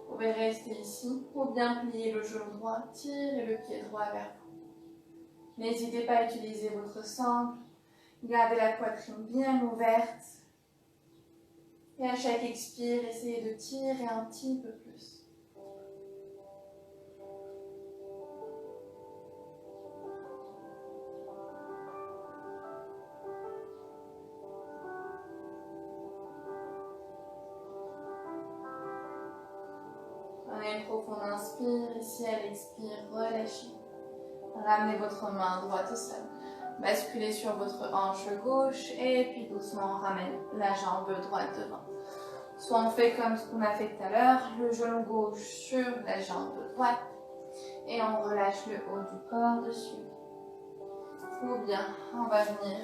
Vous pouvez rester ici ou bien plier le genou droit, tirez le pied droit vers vous. N'hésitez pas à utiliser votre sangle. Gardez la poitrine bien ouverte. Et à chaque expire, essayez de tirer un petit peu plus. Prenez une profonde inspire, ici à l'expire, relâchez. Ramenez votre main droite au sol. Basculez sur votre hanche gauche et puis doucement on ramène la jambe droite devant. Soit on fait comme ce qu'on a fait tout à l'heure, le genou gauche sur la jambe droite et on relâche le haut du corps dessus. Ou bien on va venir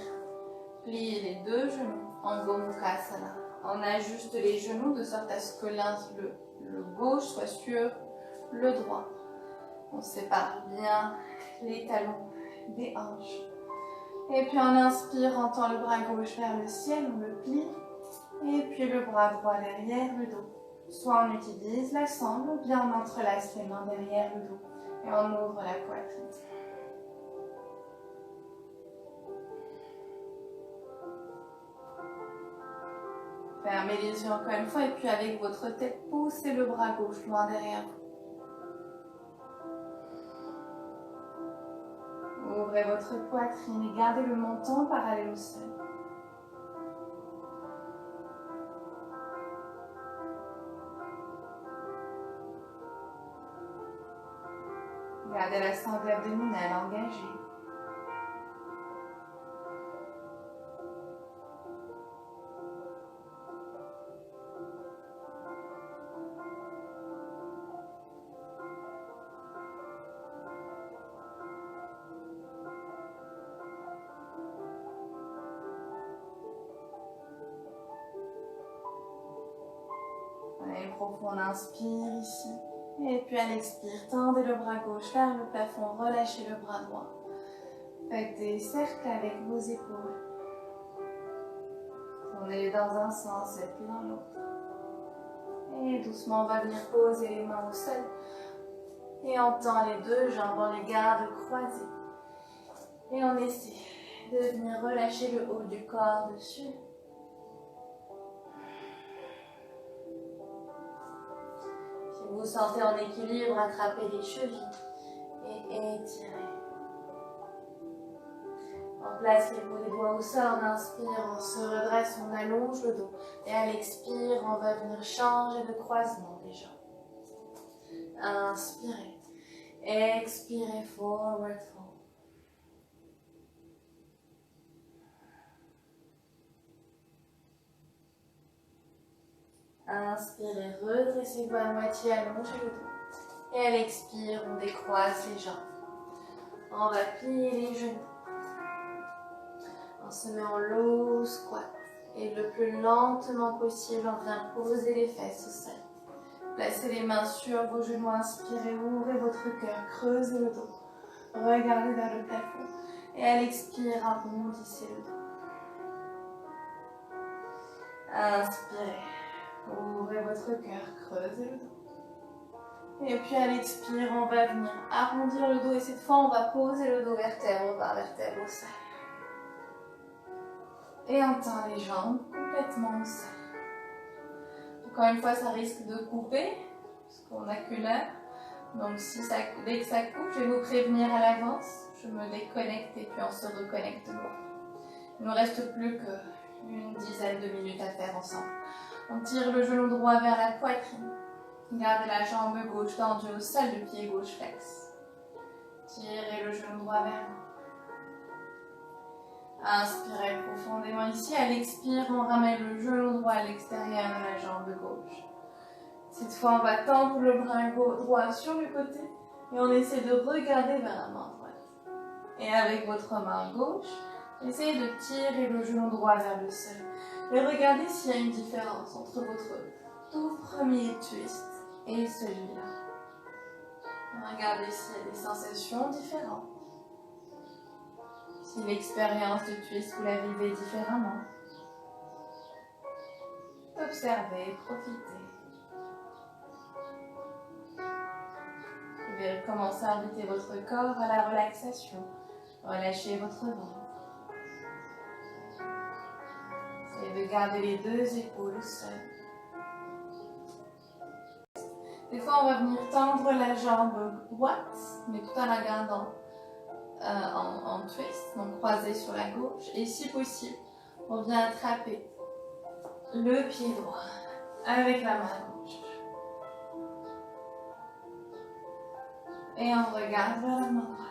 plier les deux genoux en Gomukhasana. On ajuste les genoux de sorte à ce que le gauche soit sur le droit. On sépare bien les talons des hanches. Et puis on inspire, on tend le bras gauche vers le ciel, on le plie. Et puis le bras droit derrière le dos. Soit on utilise la sangle, ou bien on entrelace les mains derrière le dos. Et on ouvre la poitrine. Fermez les yeux encore une fois et puis avec votre tête, poussez le bras gauche loin derrière vous. Ouvrez votre poitrine et gardez le menton parallèle au sol. Gardez la sangle abdominale engagée. Prenez une profonde inspire ici Et puis à l'expire, tendez le bras gauche vers le plafond, relâchez le bras droit. Faites des cercles avec vos épaules. Tournez dans un sens et puis dans l'autre. Et doucement, on va venir poser les mains au sol. Et on tend les deux jambes, on les garde croisées. Et on essaie de venir relâcher le haut du corps dessus. Si vous vous sentez en équilibre, attrapez les chevilles et étirez. On place les bouts des doigts au sol, on inspire, on se redresse, on allonge le dos. Et à l'expire, on va venir changer de croisement des jambes. Inspirez. Expirez, forward fold. Inspirez, redressez-vous à moitié, allongez le dos. Et à l'expire, on décroise les jambes. On va plier les genoux. On se met en low squat. Et le plus lentement possible, on vient poser les fesses au sol. Placez les mains sur vos genoux, inspirez, ouvrez votre cœur, creusez le dos. Regardez vers le plafond. Et à l'expire, arrondissez le dos. Inspirez, ouvrez votre cœur, creusez le dos. Et puis à l'expire, on va venir arrondir le dos. Et cette fois, on va poser le dos vertèbre par vertèbre au sol. Et on tend les jambes complètement au sol. Encore une fois, ça risque de couper, parce qu'on n'a qu'une heure. Donc dès que ça coupe, je vais vous prévenir à l'avance. Je me déconnecte et puis on se reconnecte de nouveau. Il ne nous reste plus qu'une dizaine de minutes à faire ensemble. On tire le genou droit vers la poitrine. Gardez la jambe gauche tendue au sol, le pied gauche flex. Tirez le genou droit vers vous. Inspirez profondément ici. À l'expire, on ramène le genou droit à l'extérieur de la jambe gauche. Cette fois, on va tendre le bras droit sur le côté et on essaie de regarder vers la main droite. Et avec votre main gauche, essayez de tirer le genou droit vers le sol. Et regardez s'il y a une différence entre votre tout premier twist et celui-là. Regardez s'il y a des sensations différentes. Si l'expérience du twist, vous la vivez différemment. Observez, profitez. Vous pouvez commencer à inviter votre corps à la relaxation. Relâchez votre ventre. Essayez de garder les deux épaules au sol. Des fois, on va venir tendre la jambe droite, mais tout en la gardant en twist, donc croisée sur la gauche. Et si possible, on vient attraper le pied droit avec la main gauche. Et on regarde vers la main droite.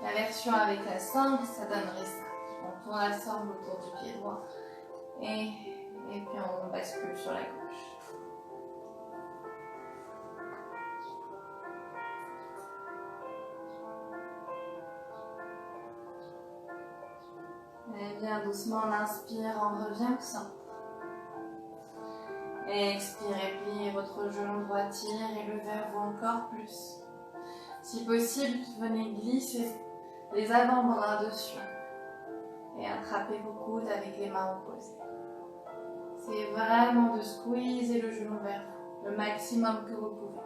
La version avec la sangle, ça donnerait ça. On tourne la sangle autour du pied droit. Et puis on bascule sur la gauche. Et bien doucement, on inspire, on revient au centre. Expirez, pliez votre genou droit, tirez-le vers vous encore plus. Si possible, venez glisser les avant-bras dessus et attrapez vos coudes avec les mains opposées. C'est vraiment de squeezer le genou vers vous, le maximum que vous pouvez.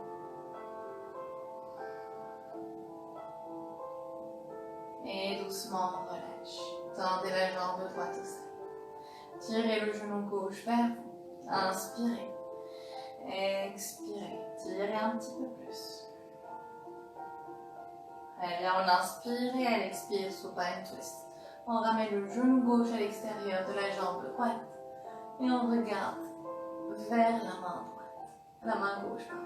Et doucement, on relâche. Tendez la jambe droite au sol. Tirez le genou gauche vers vous. Inspirez. Expirez. Tirez un petit peu plus. Allez, on inspire et à l'expire, supine twist. On ramène le genou gauche à l'extérieur de la jambe droite. Et on regarde vers la main droite. La main gauche, pardon.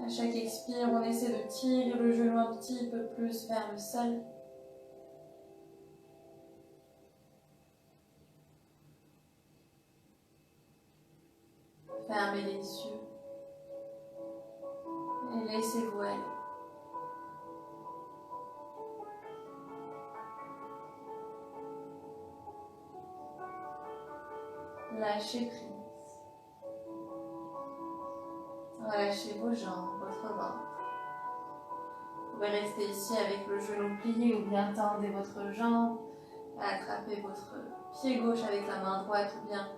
À chaque expire, on essaie de tirer le genou un petit peu plus vers le sol. Fermez les yeux et laissez-vous aller. Lâchez prise. Relâchez vos jambes, votre ventre. Vous pouvez rester ici avec le genou plié ou bien tendez votre jambe. Attrapez votre pied gauche avec la main droite ou bien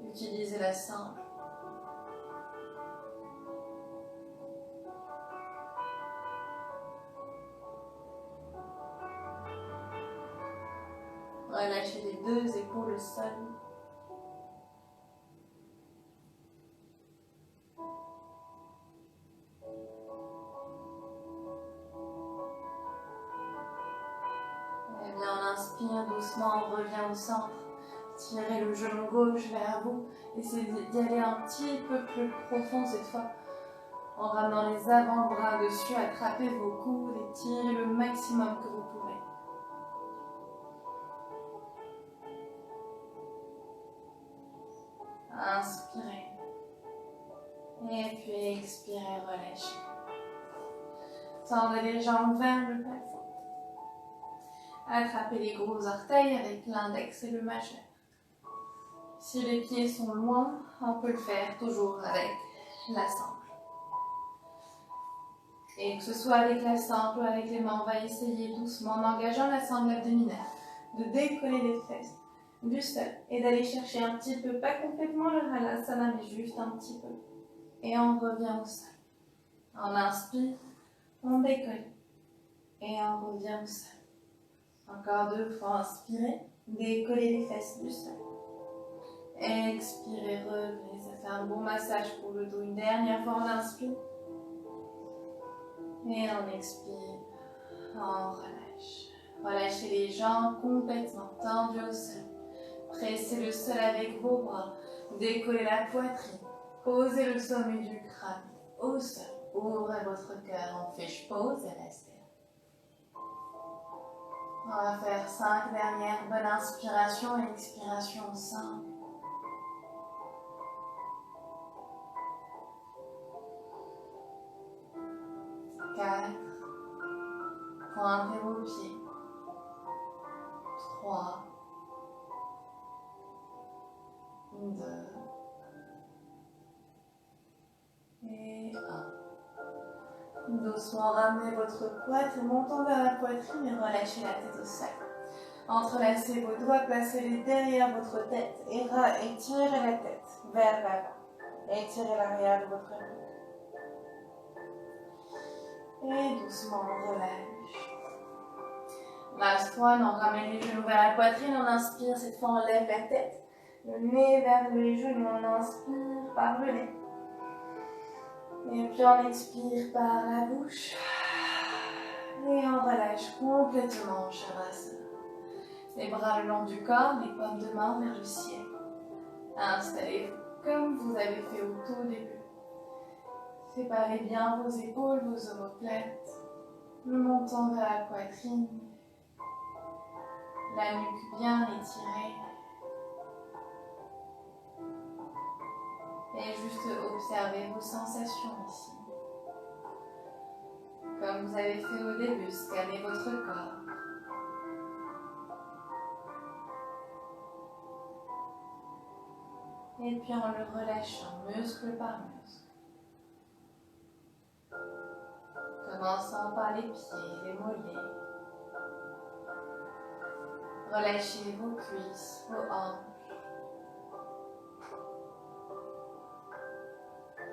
utilisez la sangle. Relâchez les deux épaules au sol. Et bien on inspire doucement, on revient au centre. Tirez le genou gauche vers vous. Essayez d'y aller un petit peu plus profond cette fois. En ramenant les avant-bras dessus, attrapez vos coudes et tirez le maximum que vous pourrez. Inspirez. Et puis expirez, relâchez. Tendez les jambes vers le plafond. Attrapez les gros orteils avec l'index et le majeur. Si les pieds sont loin, on peut le faire toujours avec la sangle. Et que ce soit avec la sangle ou avec les mains, on va essayer doucement en engageant la sangle abdominale de décoller les fesses du sol et d'aller chercher un petit peu, pas complètement le halasana, mais juste un petit peu. Et on revient au sol. On inspire, on décolle et on revient au sol. Encore deux fois, inspirez, décollez les fesses du sol. Expirez, revenez, ça fait un bon massage pour le dos. Une dernière fois, on inspire. Et on expire, on relâche. Relâchez les jambes complètement tendues au sol. Pressez le sol avec vos bras. Décollez la poitrine. Posez le sommet du crâne au sol. Ouvrez votre cœur en fiche pause et restez là. On va faire 5 dernières bonnes inspirations et expirations ensemble. 4. Pointez vos pieds. 3. 2. Et 1. Doucement ramenez votre poitrine, montons vers la poitrine et relâchez la tête au sol. Entrelacez vos doigts, placez-les derrière votre tête et tirez la tête vers l'avant. Étirez l'arrière de votre nuque. Et doucement on relâche. Last one, on ramène les genoux vers la poitrine, on inspire, cette fois on lève la tête. Le nez vers les genoux, on inspire par le nez. Et puis on expire par la bouche. Et on relâche complètement Shavasana. Les bras le long du corps, les paumes de main vers le ciel. Installez-vous comme vous avez fait au tout début. Séparez bien vos épaules, vos omoplates. Le menton vers la poitrine. La nuque bien étirée. Et juste observez vos sensations ici. Comme vous avez fait au début, scannez votre corps. Et puis en le relâchant muscle par muscle. Commençant par les pieds, les mollets. Relâchez vos cuisses, vos hanches.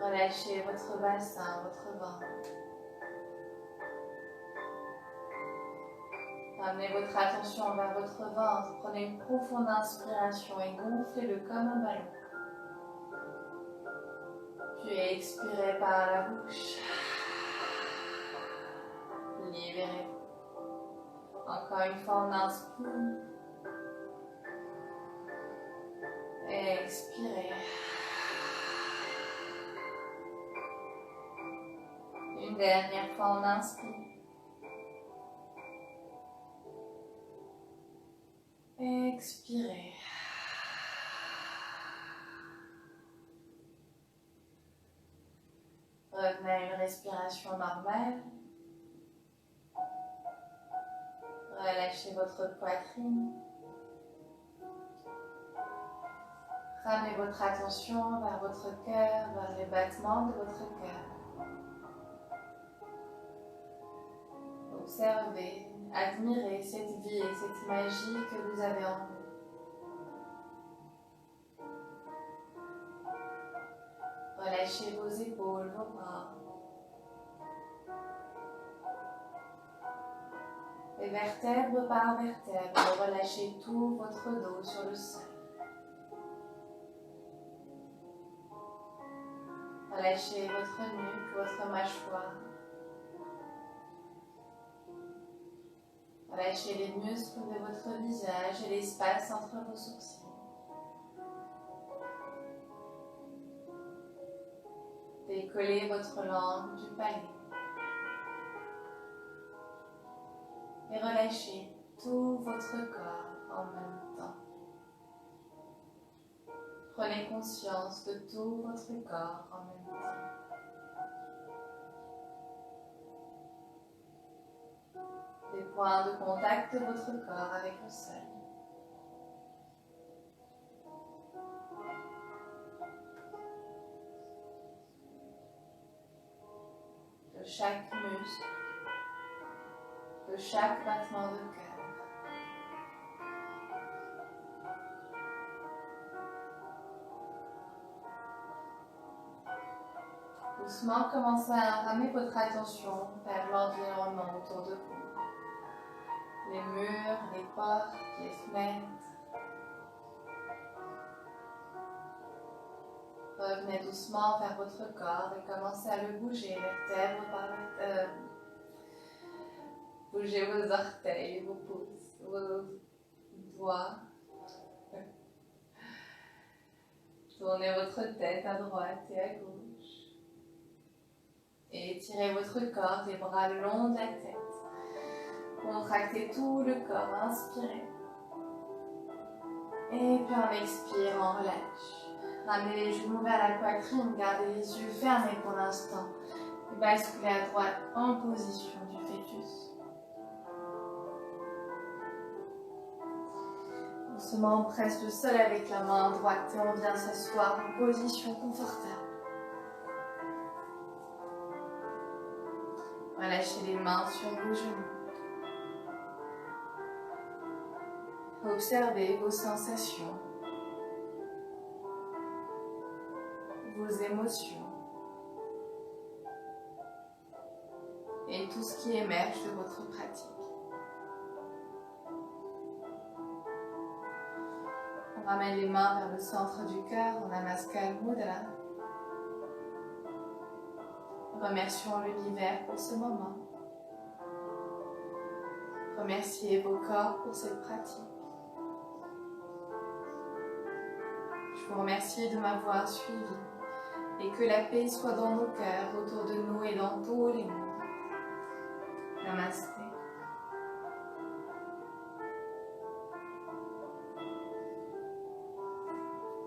Relâchez votre bassin, votre ventre. Ramenez votre attention vers votre ventre. Prenez une profonde inspiration et gonflez-le comme un ballon. Puis expirez par la bouche. Libérez-vous. Encore une fois, on inspire. Expirez. Une dernière fois, on inspire. Expirez. Revenez à une respiration normale. Relâchez votre poitrine. Ramenez votre attention vers votre cœur, vers les battements de votre cœur. Observez, admirez cette vie et cette magie que vous avez en vous. Relâchez vos épaules, vos bras. Et vertèbre par vertèbre, relâchez tout votre dos sur le sol. Relâchez votre nuque, votre mâchoire. Relâchez les muscles de votre visage et l'espace entre vos sourcils. Décollez votre langue du palais. Et relâchez tout votre corps en même temps. Prenez conscience de tout votre corps en même temps. Des points de contact de votre corps avec le sol. De chaque muscle, de chaque battement de cœur. Doucement, commencez à ramener votre attention vers l'environnement autour de vous. Les murs, les portes, les fenêtres. Revenez doucement vers votre corps et commencez à le bouger, vertèbre par vertèbre. Bougez vos orteils, vos pouces, vos doigts. Tournez votre tête à droite et à gauche. Et étirez votre corps, les bras le long de la tête. Contractez tout le corps, inspirez. Et puis on expire, on relâche. Ramenez les genoux vers la poitrine, gardez les yeux fermés pour l'instant. Et basculez à droite en position du fœtus. Doucement, on presse le sol avec la main droite et on vient s'asseoir en position confortable. Relâchez les mains sur vos genoux. Observez vos sensations, vos émotions et tout ce qui émerge de votre pratique. On ramène les mains vers le centre du cœur en Namaskar Mudra. Remercions l'univers pour ce moment. Remerciez vos corps pour cette pratique. Je vous remercie de m'avoir suivi et que la paix soit dans nos cœurs, autour de nous et dans tous les mondes. Namaste.